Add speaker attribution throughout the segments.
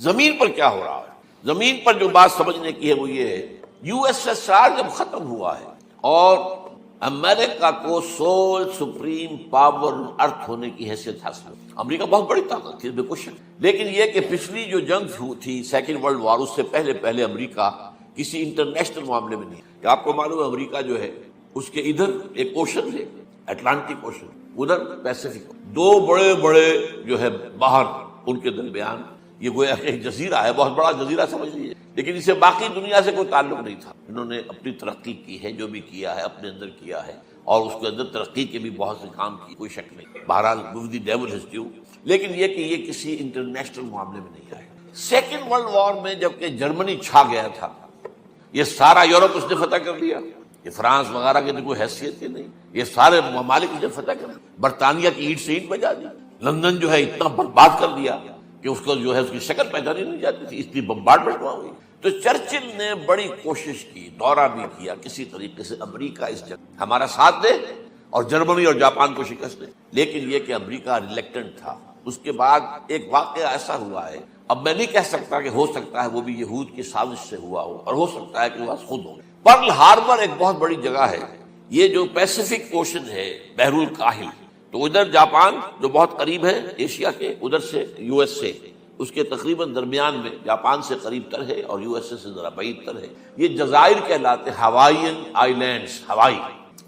Speaker 1: زمین پر کیا ہو رہا ہے؟ زمین پر جو بات سمجھنے کی ہے وہ یہ ہے، یو ایس ایس آر جب ختم ہوا ہے اور امریکہ کو سول سپریم پاور ارتھ ہونے کی حیثیت حاصل ہوئی، امریکہ بہت بڑی طاقت تھی بے کوشش، لیکن یہ کہ پچھلی جو جنگ تھی سیکنڈ ورلڈ وار، اس سے پہلے امریکہ کسی انٹرنیشنل معاملے میں نہیں، کہ آپ کو معلوم ہے امریکہ جو ہے اس کے ادھر ایک اوشن ہے اٹلانٹک اوشن، ادھر پیسفک، دو بڑے بڑے جو ہے باہر ان کے درمیان یہ گویا ایک جزیرہ ہے، بہت بڑا جزیرہ سمجھ لیجیے، لیکن اسے باقی دنیا سے کوئی تعلق نہیں تھا۔ انہوں نے اپنی ترقی کی ہے، جو بھی کیا ہے اپنے اندر کیا ہے، اور اس کے اندر ترقی کے بھی بہت سے کام کیے، کوئی شک نہیں، بہرحال دی ڈیول ہز ڈیو، لیکن یہ کہ یہ کسی انٹرنیشنل معاملے میں نہیں آئے۔ سیکنڈ ورلڈ وار میں جبکہ جرمنی چھا گیا تھا، یہ سارا یورپ اس نے فتح کر لیا، یہ فرانس وغیرہ کی کوئی حیثیت ہی نہیں، یہ سارے ممالک اس نے فتح کر لیا، برطانیہ کی اینٹ سے اینٹ بجا دی، لندن جو ہے اتنا برباد کر دیا کہ اس کو جو ہے اس کی شکل پہچانی نہیں جاتی تھی، اتنی بمبارڈمنٹ وہاں ہوئی۔ تو چرچل نے بڑی کوشش کی، دورہ بھی کیا کسی طریقے سے امریکہ اس جنگ ہمارا ساتھ دے اور جرمنی اور جاپان کو شکست دے، لیکن یہ کہ امریکہ ریلیکٹنٹ تھا۔ اس کے بعد ایک واقعہ ایسا ہوا ہے، اب میں نہیں کہہ سکتا کہ ہو سکتا ہے وہ بھی یہود کی سازش سے ہوا ہو، اور ہو سکتا ہے کہ وہ خود ہو۔ پرل ہاربر ایک بہت بڑی جگہ ہے، یہ جو پیسفک اوشن ہے، بحر الکاہل، تو ادھر جاپان جو بہت قریب ہے ایشیا کے، ادھر سے یو ایس سے، اس کے تقریباً درمیان میں جاپان سے قریب تر ہے اور یو ایس اے سے ذرا بعید تر ہے، یہ جزائر کہلاتے ہیں، ہوائین آئیلینڈز، ہوائی،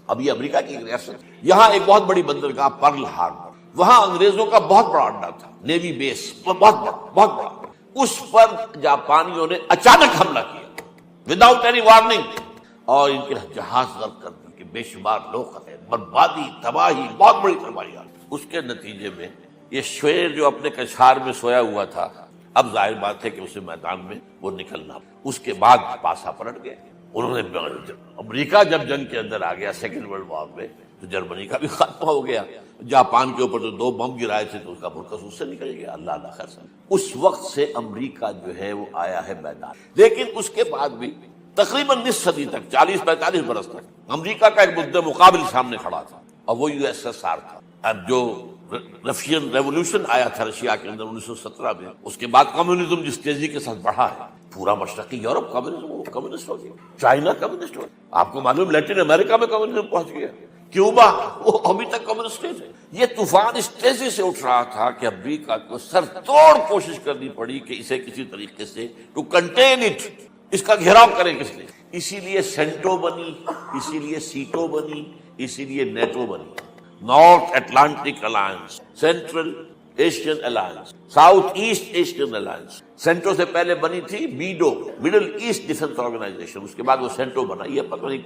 Speaker 1: اب یہ امریکہ کی ایک ریاست۔ یہاں ایک بہت بڑی بندرگاہ پرل ہاربر، وہاں انگریزوں کا بہت بڑا اڈا تھا، نیوی بیس، بہت بڑا، اس پر جاپانیوں نے اچانک حملہ کیا وداؤٹ اینی وارننگ، اور ان کے جہاز غرق کر دیے، بے شمار لوگ قتل، بربادی، تباہی، بہت بڑی تباہی آئی۔ اس کے نتیجے میں یہ شیر جو اپنے کچھار میں سویا ہوا تھا، اب ظاہر بات ہے کہ اسے میدان میں وہ نکلنا، اس کے بعد پاسا پلٹ گئے۔ انہوں نے امریکہ جب جنگ کے اندر آ گیا سیکنڈ ورلڈ وار میں، تو جرمنی کا بھی خاتمہ ہو گیا، جاپان کے اوپر تو 2 بم گرائے تھے تو اس کا مرکز اس سے نکل گیا، اللہ خیر سن۔ اس وقت سے امریکہ جو ہے وہ آیا ہے میدان، لیکن اس کے بعد بھی تقریباً نصف صدی تک، 40-45 برس تک امریکہ کا ایک مدعا مقابل سامنے کھڑا تھا، اور وہ یو ایس ایس آر تھا۔ اب جو رشین ریولوشن آیا تھا رشیا کے اندر 1917 میں، اس کے بعد کمیونزم جس تیزی کے ساتھ بڑھا ہے، پورا مشرقی یورپ کمیونسٹ ہو گیا، چائنا کمیونسٹ ہو گیا، آپ کو معلوم لیٹن امریکہ میں کمیونزم پہنچ گیا، کیوبا وہ ابھی تک کمیونسٹ ہے۔ یہ طوفان اس تیزی سے اٹھ رہا تھا کہ امریکہ کو سر توڑ کوشش کرنی پڑی کہ اسے کسی طریقے سے ٹو کنٹین اٹ، اس کا گھیراؤ کرے کس نے، اسی لیے سینٹو بنی، اسی لیے سیٹو بنی، اسی لیے نیٹو بنی، North Atlantic Alliance, Central Asian Alliance, South East Asian Alliance. CENTO سے پہلے بنی تھی MEDO, Middle East Defence Organisation, اس کے بعد وہ سینٹو بنا۔ یہ پتہ نہیں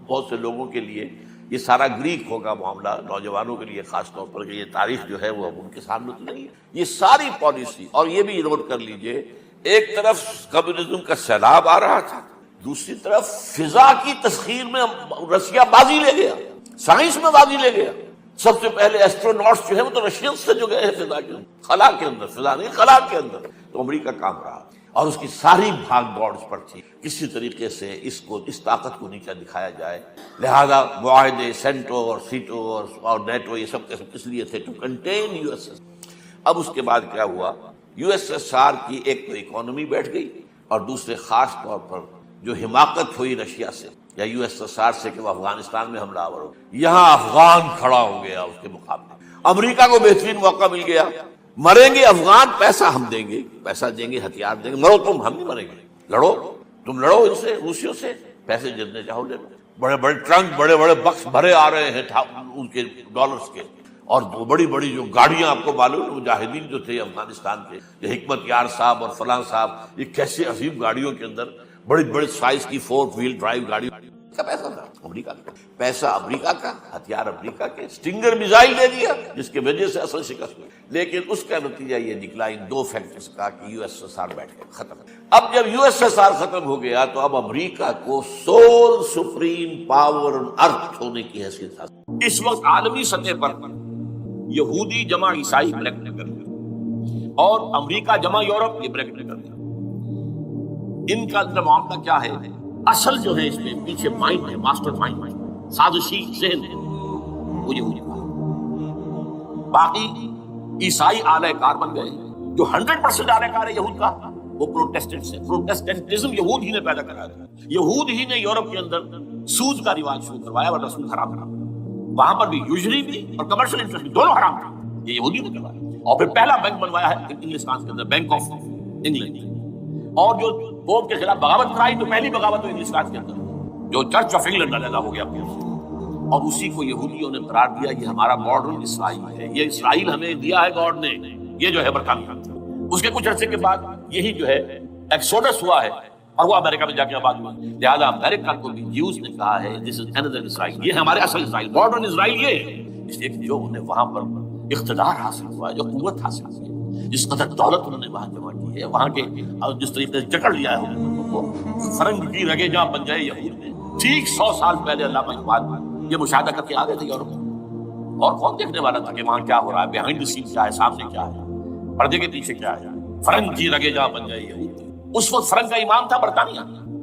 Speaker 1: بہت سے لوگوں کے لیے یہ سارا گریک ہوگا معاملہ، نوجوانوں کے لیے خاص طور پر، کہ یہ تاریخ جو ہے وہ اب ان کے سامنے تو نہیں ہے۔ یہ ساری پالیسی، اور یہ بھی نوٹ کر لیجئے، ایک طرف کمیونزم کا سیلاب آ رہا تھا، دوسری طرف فضا کی تسخیر میں رشیا بازی لے گیا، سائنس میں بازی لے گیا۔ سب سے پہلے ایسٹروناٹس جو ہے وہ تو رشین سے جو گئے ہیں فضا کے اندر، خلا کے اندر، فضا نہیں خلا کے اندر، تو امریکہ کام رہا، اور اس کی ساری بھاگ دوڑ اس پر تھی کسی طریقے سے اس طاقت کو نیچا دکھایا جائے۔ لہذا معاہدے سینٹو اور سیٹو اور نیٹو یہ سب کس لیے تھے؟ To contain U S S. اب اس کے بعد کیا ہوا؟ یو ایس ایس آر کی ایک تو اکانومی بیٹھ گئی، اور دوسرے خاص طور پر جو حماقت ہوئی رشیا سے یا یو ایس ایس آر سے کہ وہ افغانستان میں حملہ آور ہو، یہاں افغان کھڑا ہو گیا اس کے مقابلے۔ امریکہ کو بہترین موقع مل گیا، مریں گے افغان، پیسہ ہم دیں گے، پیسہ دیں گے، ہتھیار دیں گے، مرو تم، ہم نہیں مریں گے، لڑو تم، لڑو ان سے، روسیوں سے، پیسے جتنے چاہو لے لو۔ بڑے بڑے ٹرنک، بڑے بڑے بکس بھرے آ رہے ہیں ان کے ڈالرز کے، اور بڑی بڑی جو گاڑیاں، آپ کو معلوم مجاہدین جو تھے افغانستان کے، یہ حکمت یار صاحب اور فلاں صاحب، یہ کیسے عظیم گاڑیوں کے اندر بڑی بڑی سائز کی 4 وہیل ڈرائیو گاڑی کا پیسہ تھا، امریکہ کا پیسہ، امریکہ کا ہتھیار، امریکہ کے سٹنگر میزائل دے دیا، جس کی وجہ سے اصل شکست ہوئی۔ لیکن اس کا نتیجہ یہ نکلا ان 2 فیکٹرز کا کہ یو ایس ایس آر بیٹھ گیا، ختم۔ اب جب یو ایس ایس آر ختم ہو گیا تو اب امریکہ کو سول سپریم پاور ارتھ ہونے کی حیثیت حاصل۔ اس وقت عالمی سطح پر یہودی جمع عیسائی بریکٹ کر دیا، اور امریکہ جمع یورپ یہ بریکٹ کر دیا۔ ان کا اندر معاملہ کیا ہے؟ اصل جو ہے اس میں پیچھے مائنڈ ہے، ماسٹر مائنڈ، سازشی ذہن ہے، وہ یہودی کا۔ باقی عیسائی آلہ کار بن گئے، جو 100% آنے کا ہے یہود کا وہ پروٹیسٹنٹس ہے. پروٹیسٹنٹزم یہود ہی نے پیدا کرایا تھا. یہود ہی نے یورپ کے اندر سود کا رواج شروع کروایا, ورنہ سود حرام تھا وہاں پر بھی, یوزلی بھی اور کمرشل انٹرسٹ بھی دونوں حرام تھے. یہ یہودی نے کروایا. اور پھر پہلا بینک بنوایا ہے انگلستان کے اندر, بینک آف انگلینڈ. اور جو پوپ کے خلاف بغاوت کرائی تو پہلی بغاوت ہوئی انگلستان کے اندر, جو چرچ آف انگلینڈ علیحدہ ہو گیا. اور اسی کو یہودیوں نے قرار دیا یہ ہمارا ماڈرن اسرائیل ہے, یہ اسرائیل ہمیں دیا ہے گاڈ نے, یہ جو ہے برطانیہ. اس کے کچھ عرصے کے بعد یہی جو ہے ایکسوڈس ہوا ہے اور وہ امریکہ میں جا کے آباد ہوا. لہٰذا امریکہ کو بھی جیوز نے کہا ہے دس از انادر اسرائیل, یہ ہمارے اصل اسرائیل, ماڈرن اسرائیل یہ ہے. اس لیے کہ جو انہیں وہاں پر اقتدار حاصل ہوا ہے, جو قوت حاصل ہوئی ہے, جس قدر دولت انہوں نے وہاں جمع کی ہے, وہاں کے جس طریقے سے جکڑ لیا ہے وہ فرنگ کی رگے جہاں بن جائے یہود نے. ٹھیک 100 سال پہلے علامہ اقبال یہ مشاہدہ کر کے آ گئے تھے یورپ میں. اور کون دیکھنے والا تھا کہ وہاں کیا ہو رہا ہے, بیہائنڈ دی سین کیا ہے, سامنے کیا ہے, پردے کے پیچھے کیا ہے. فرنگ کی رگے جہاں بن جائے یہود. اس وقت فرنگ کا امام تھا برطانیہ,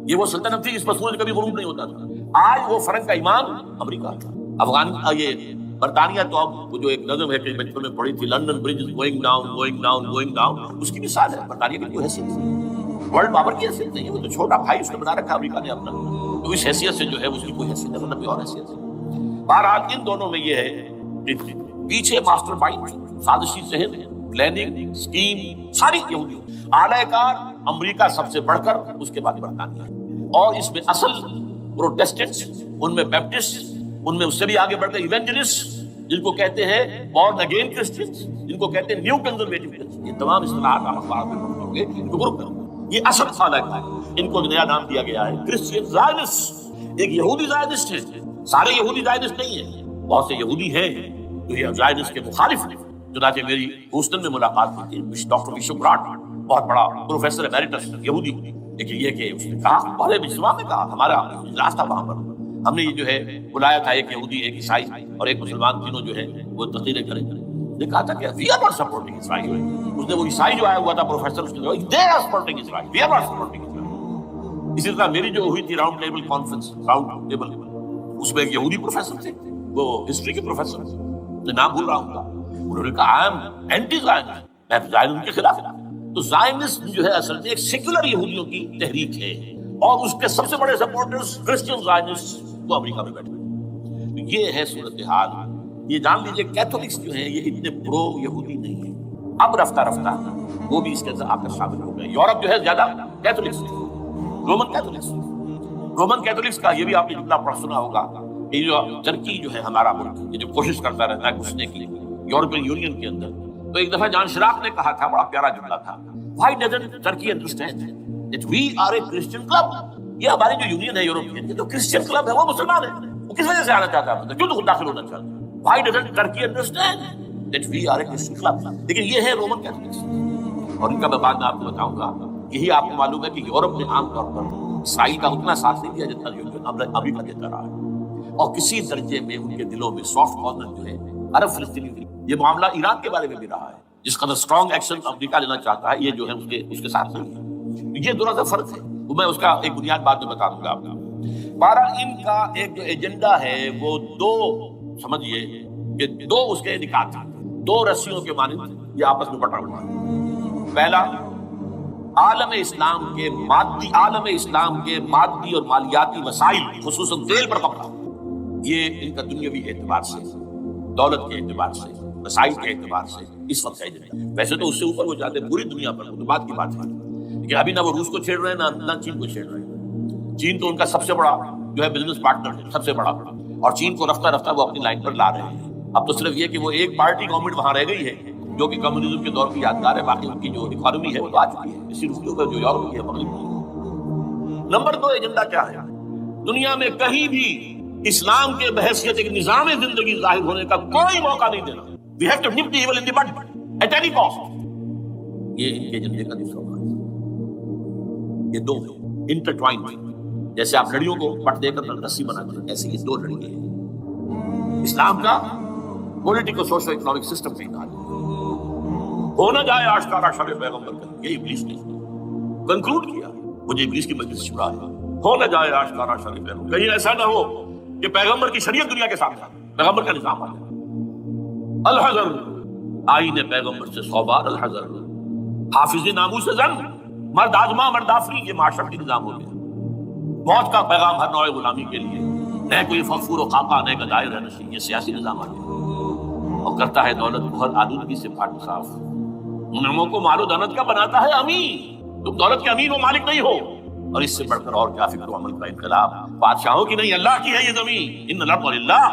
Speaker 1: یہ وہ سلطنت تھی جس پر سورج کبھی غروب نہیں ہوتا تھا. آج وہ فرنگ کا امام امریکہ تھا. افغان یہ برطانیہ تو اب جو ایک نظم ہے کہ بچپن میں پڑھی تھی, London bridge is going down going down going down, اس کی مثال ہے. برطانیہ کی کوئی حیثیت نہیں, ورلڈ پاور کی حیثیت نہیں ہے, وہ تو چھوٹا بھائی اس نے بنا رکھا امریکہ نے اپنا, تو اس حیثیت سے جو ہے اس کی کوئی حیثیت ہے, کوئی اور حیثیت ہے. بہرحال ان دونوں میں یہ ہے پیچھے ماسٹر مائنڈ, سازشی ذہن, پلاننگ, اسکیم ساری یہودی. اعلی کار امریکہ سب سے بڑھ کر, اس کے بعد برطانیہ. اور اس میں اصل پروٹیسٹنٹس, ان میں بیپٹسٹ, ان میں اس سے بھی آگے بڑھ کر ایونجلسٹ, جن کو کہتے ہیں بورن اگین کرسچنز, جن کو کہتے ہیں نیو کنزرویٹو کرسچن. یہ تمام اصطلاحات آپ اخبار میں پڑھ لو گے, ان کو گروپ کرو. یہ اصل خالق ہے. ان کو نیا نام دیا گیا ہے کرسچین زائنسٹ. ایک یہودی زائنسٹ ہے, سارے یہودی زائنسٹ نہیں ہیں, بہت سے یہودی ہیں جو یہ زائنسٹ کے مخالف ہیں. چنانچہ میری ہیوسٹن میں ملاقات ہوئی تھی ڈاکٹر بشپ براٹ, بہت بڑا پروفیسر ایمیریٹس یہودی. لیکن یہ کہ اس نے کہا, بڑے اجتماع میں کہا, ہمارا اجلاس تھا وہاں پر, ہم نے یہ جو ہے بلایا تھا ایک یہودی, ایک عیسائی اور ایک مسلمان, تینوں جو ہے وہ تقریریں کریں. نے کہا تھا کہ وی آر ناٹ سپورٹنگ اسرائیل. اس نے وہ عیسائی جو آیا ہوا تھا پروفیسر, اس نے کہا they are supporting Israel, we are not supporting Israel. اسی طرح میری جو ہوئی تھی round table conference, round table, اس میں ایک یہودی پروفیسر تھے, وہ ہسٹری کے پروفیسر, میں نام بھول رہا ہوں, انہوں نے کہا آئی ایم اینٹی زائنسٹ, میں زائنسٹ کے خلاف ہوں. تو زائنسٹ جو ہے اصل میں ایک سیکولر یہودیوں کی تحریک ہے, اور اس کے سب سے بڑے سپورٹرز کرسچین زائنسٹ وہ امریکہ میں بیٹھے. یہ ہے صورتحال. یہ جان لیجیے کیتھولکس جو ہیں یہ اتنے پرو یہودی نہیں ہیں. اب رفتہ رفتہ وہ بھی اس کے اندر آ کر شامل ہو گئے. یورپ جو ہے زیادہ Catholics, Roman Catholics. Roman Catholics کا یہ بھی آپ نے جتنا پڑھ سنا ہوگا, یہ جو ترکی جو ہے ہمارا ملک, یہ جو کوشش کرتا رہتا ہے گھسنے کی یورپین یونین کے اندر. تو ایک دفعہ جان شراق نے کہا تھا, بڑا پیارا جملہ تھا, Why doesn't Turkey understand that we are a Christian club? یہ ہماری جو یونین ہے یورپین, یہ تو کرسچین کلب ہے, وہ مسلمان ہے, وہ کس وجہ سے آنا چاہتا ہے, کیوں تو خود داخل ہونا چاہتا ہے. Why doesn't Turkey understand that we are a Christian club? لیکن یہ ہے رومن کیتھولکس, اور ان کا میں بعد میں آپ کو بتاؤں گا. یہی آپ کو معلوم ہے کہ یورپ نے عام طور پر اسرائیل کا اتنا ساتھ نہیں دیا جتنا جو امریکہ دیتا رہا ہے, اور کسی درجے میں ان کے دلوں میں سافٹ کارنر جو ہے عرب فلسطینی. یہ معاملہ ایران کے بارے میں بھی رہا ہے, جس قدر اسٹرانگ ایکشن امریکہ لینا چاہتا ہے, یہ جو ہے اس کے ساتھ نہیں ہے. یہ دونوں کا فرق ہے, وہ میں اس کا ایک بنیاد بعد میں بتا دوں گا آپ کو. بہرحال ان کا ایک جو ایجنڈا ہے وہ دو, سمجھیے کہ دو اس کے نکات ہیں, دو رسیوں کے مانند یہ آپس میں بٹا ہوا ہے. پہلا, عالم اسلام کے مادی اور مالیاتی وسائل خصوصاً تیل پر قبضہ. یہ ان کا دنیاوی اعتبار سے, دولت کے اعتبار سے, وسائل کے اعتبار سے اس وقت کا ایجنڈا. ویسے تو اس سے اوپر وہ جاتے ہیں پوری دنیا پر, وہ تو بات کی بات ہے, لیکن ابھی نہ وہ روس کو چھیڑ رہے ہیں نہ چین کو چھیڑ رہے ہیں. چین تو ان کا سب سے بڑا جو ہے بزنس پارٹنر ہے, سب سے بڑا, اور چین کو رفتہ رفتہ وہ اپنی لائن پر لا رہے ہیں. اب تو صرف یہ کہ وہ ایک پارٹی گورنمنٹ وہاں رہ گئی ہے جو کہ کمیونزم کے دور کی یادگار ہے, باقی ان کی جو اکانومی ہے وہ تو آ چکی ہے اسی روپیوں کا جو یورپ کی ہے, مغرب کی. نمبر 2 ایجنڈا کیا ہے, دنیا میں کہیں بھی اسلام کے بحیثیت ایک نظام زندگی ظاہر ہونے کا کوئی موقع نہیں دینا. We have to nip the evil in the bud at any cost. یہ ان کے ایجنڈے کا دوسرا ہے. یہ دو انٹرٹوائنڈ, جیسے آپ لڑیوں کو پٹ دے کر رسی بناتے ہیں, ایسے یہ دو لڑیاں ہیں. اسلام کا پولیٹیکل سوشل اکنامک سسٹم پہ ہو نہ جائے آشکارا شر پیغمبر کا, یہ ابلیس نے کنکلوڈ کیا. مجھے ابلیس کی مجلس چھڑا ہے, ہو نہ جائے آشکارا شر پیغمبر, کہیں ایسا نہ ہو کہ پیغمبر کی شریعت دنیا کے سامنے, پیغمبر کا نظام آ جائے. الحذر, آئین پیغمبر سے 100 بار الحذر. حافظ ناموس زن، مرد آزما مرد آفری، یہ معاشرتی نظام ہو گیا۔ موت کا پیغام ہر نوع غلامی کے لیے، نہ کوئی فخور و خاکہ، نہ کا دائر نشین، یہ سیاسی نظام آ گیا اور کرتا ہے دولت کو ہر آلودگی سے پاک صاف۔ منعموں کو مال و دولت کا بناتا ہے امین، تم دولت کے امین و مالک نہیں ہو۔ اور اس سے بڑھ کر اور کیا فکر و عمل کا انقلاب، بادشاہوں کی نہیں اللہ کی ہے یہ زمین، ان الارض للہ،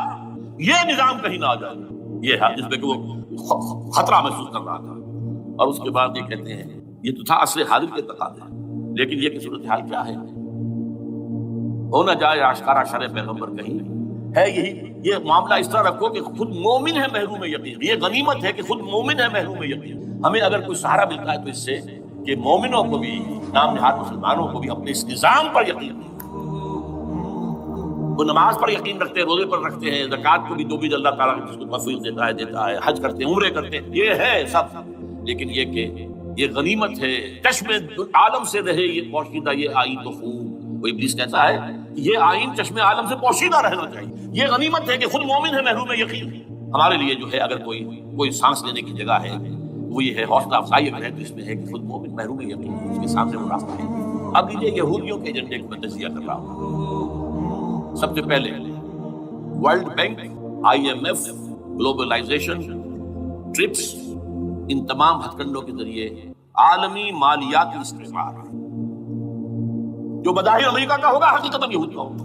Speaker 1: یہ نظام کہیں نہ آ جائے، یہ ہے جس پہ کہ وہ خطرہ محسوس کر رہا تھا۔ اور اس کے بعد یہ کہتے ہیں یہ تو تھا عصر حاضر کے تقاضے، لیکن یہ کہ صورتحال کیا ہے، ہو نہ جائے آشکارا شرع پیغمبر کہیں ہے یہی۔ یہ معاملہ اس طرح رکھو کہ خود مومن ہے محروم یقین، یہ غنیمت ہے کہ خود مومن ہے محروم یقین۔ ہمیں اگر کوئی سہارا ملتا ہے تو اس سے کہ مومنوں کو بھی، نام نہاد مسلمانوں کو بھی اپنے اس نظام پر یقین ہے، وہ نماز پر یقین رکھتے ہیں، روزے پر رکھتے ہیں، زکوٰۃ کو بھی جو بھی اللہ تعالیٰ جس کو تفویض دیتا ہے، حج کرتے ہیں، عمرے کرتے ہیں، یہ ہے سب۔ لیکن یہ کہ یہ غنیمت ہے، چشم عالم سے رہے یہ پوشیدہ یہ آئین تو خوب۔ وہ ابلیس کہتا ہے کہ یہ آئین چشم عالم سے پوشیدہ رہنا چاہیے، یہ غنیمت ہے کہ خود مومن ہے محروم یقین۔ ہمارے لیے جو ہے اگر کوئی سانس لینے کی جگہ ہے وہ یہ ہے، حوصلہ افزائی اگر ہے تو اس میں ہے کہ خود مومن محروم یقین، اس کے سامنے وہ راستہ ہے۔ اب لیجیے یہودیوں کے ایجنڈے کو میں تجزیہ کر رہا ہوں۔ سب سے پہلے World Bank, IMF، globalisation, TRIPS, ان تمام ہتھ کنڈوں کے ذریعے عالمی مالیاتی استعمار جو بظاہر امریکہ کا ہوگا حقیقتاً یہود کا ہوگا۔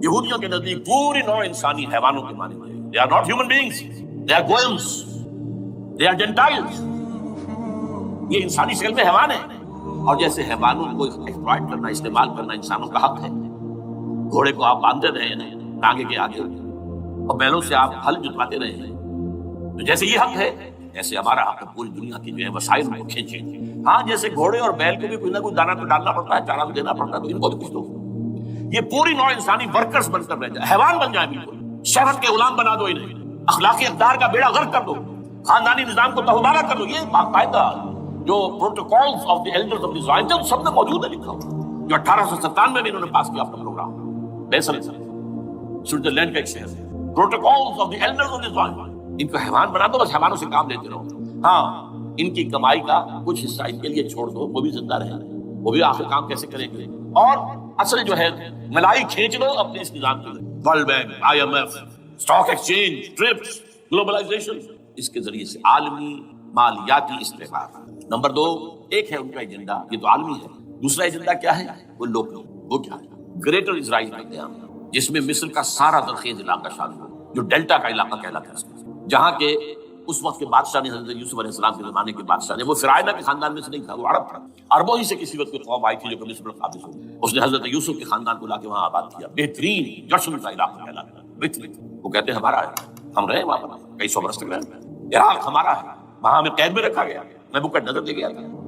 Speaker 1: یہودیوں کے نزدیک پوری نوع انسانی حیوانوں کے مانند ہے۔ They are not human beings, they are goyim, they are Gentiles۔ یہ انسانی شکل میں حیوان ہیں، اور جیسے حیوانوں کو ایکسپلائٹ کرنا، استعمال کرنا انسانوں کا حق ہے۔ گھوڑے کو آپ باندھتے رہے ہیں ٹانگے کے آگے اور بیلوں سے آپ ہل جتواتے رہے ہیں، تو جیسے یہ حق ہے ایسے ہمارا حق ہے پوری دنیا کی جو ہے وسائل کو کھینچے۔ ہاں جیسے گھوڑے اور بیل کو بھی کوئی نہ کوئی دانہ تو ڈالنا پڑتا ہے، چارہ بھی دینا پڑتا ہے، تو ان کو بھی کچھ دو۔ یہ پوری نوع انسانی ورکرز بن کر رہ جائے، حیوان بن جائے، بالکل شہوت کے غلام بنا دو انہیں، اخلاقی اقدار کا بیڑا غرق کر دو، خاندانی نظام کو تہمارا کر دو۔ یہ باقاعدہ جو protocols of the elders of the Zion سب میں موجود ہے، لکھا ہوا، جو 1897 میں انہوں نے پاس کیا اپنا پروگرام، بیسل سوئٹزرلینڈ کا ایک شہر ہے، protocols of the elders of the Zion. ان کو حیوان بنا دو، بس حیوانوں سے کام لیتے رہو۔ ہاں ان کی کمائی کا کچھ حصہ ان کے لیے چھوڑ دو، وہ بھی زندہ رہیں، وہ بھی آخر کام کیسے کریں گے، اور اصل جو ہے ملائی کھینچ لو اپنے اس نظام کے لیے۔ World Bank, IMF، stock exchange, TRIPS, globalisation, اس کے ذریعے سے عالمی مالیاتی استعمار۔ نمبر 2 ایک ہے ان کا ایجنڈا، یہ تو عالمی ہے۔ دوسرا ایجنڈا کیا ہے؟ وہ لوکل، وہ کیا ہے؟ گریٹر اسرائیل کا قیام، جس میں مصر کا سارا زرخیز علاقہ شامل ہو، جو ڈیلٹا کا علاقہ کہلاتا ہے، جہاں کے اس وقت کے بادشاہ نے، حضرت یوسف علیہ السلام کے زمانے کے بادشاہ نے، وہ فرعونہ کے خاندان میں سے نہیں تھا، وہ عرب تھا، عربوں ہی سے کسی وقت کوئی قوم آئی تھی جو کہ مصر پر قابض ہوئی، اس نے حضرت یوسف کے خاندان کو لا کے وہاں آباد کیا، بہترین جشن کا علاقہ کہلاتا ہے، بہترین۔ وہ کہتے ہیں ہمارا ہے، ہم رہے وہاں پر کئی سو برس تک رہے، عراق ہمارا ہے، وہاں ہمیں قید میں رکھا گیا، نبوکدنضر لے گیا۔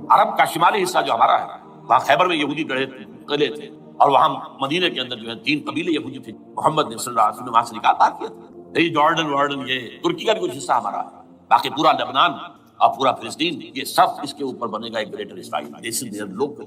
Speaker 1: عرب کا شمالی حصہ جو ہمارا ہے، وہاں خیبر میں یہودی گڑھے تھے، قلعے تھے، اور وہاں مدینے کے اندر جو ہے 3 قبیلے یہودی تھے، محمد نے صلی اللہ علیہ وسلم نے وہاں سے نکال کیا تھا۔ یہ جارڈن، یہ ترکی کا بھی کچھ حصہ ہمارا ہے، باقی پورا لبنان اور پورا فلسطین، یہ سب اس کے اوپر بنے گا ایک گریٹر اسرائیل، لوگ۔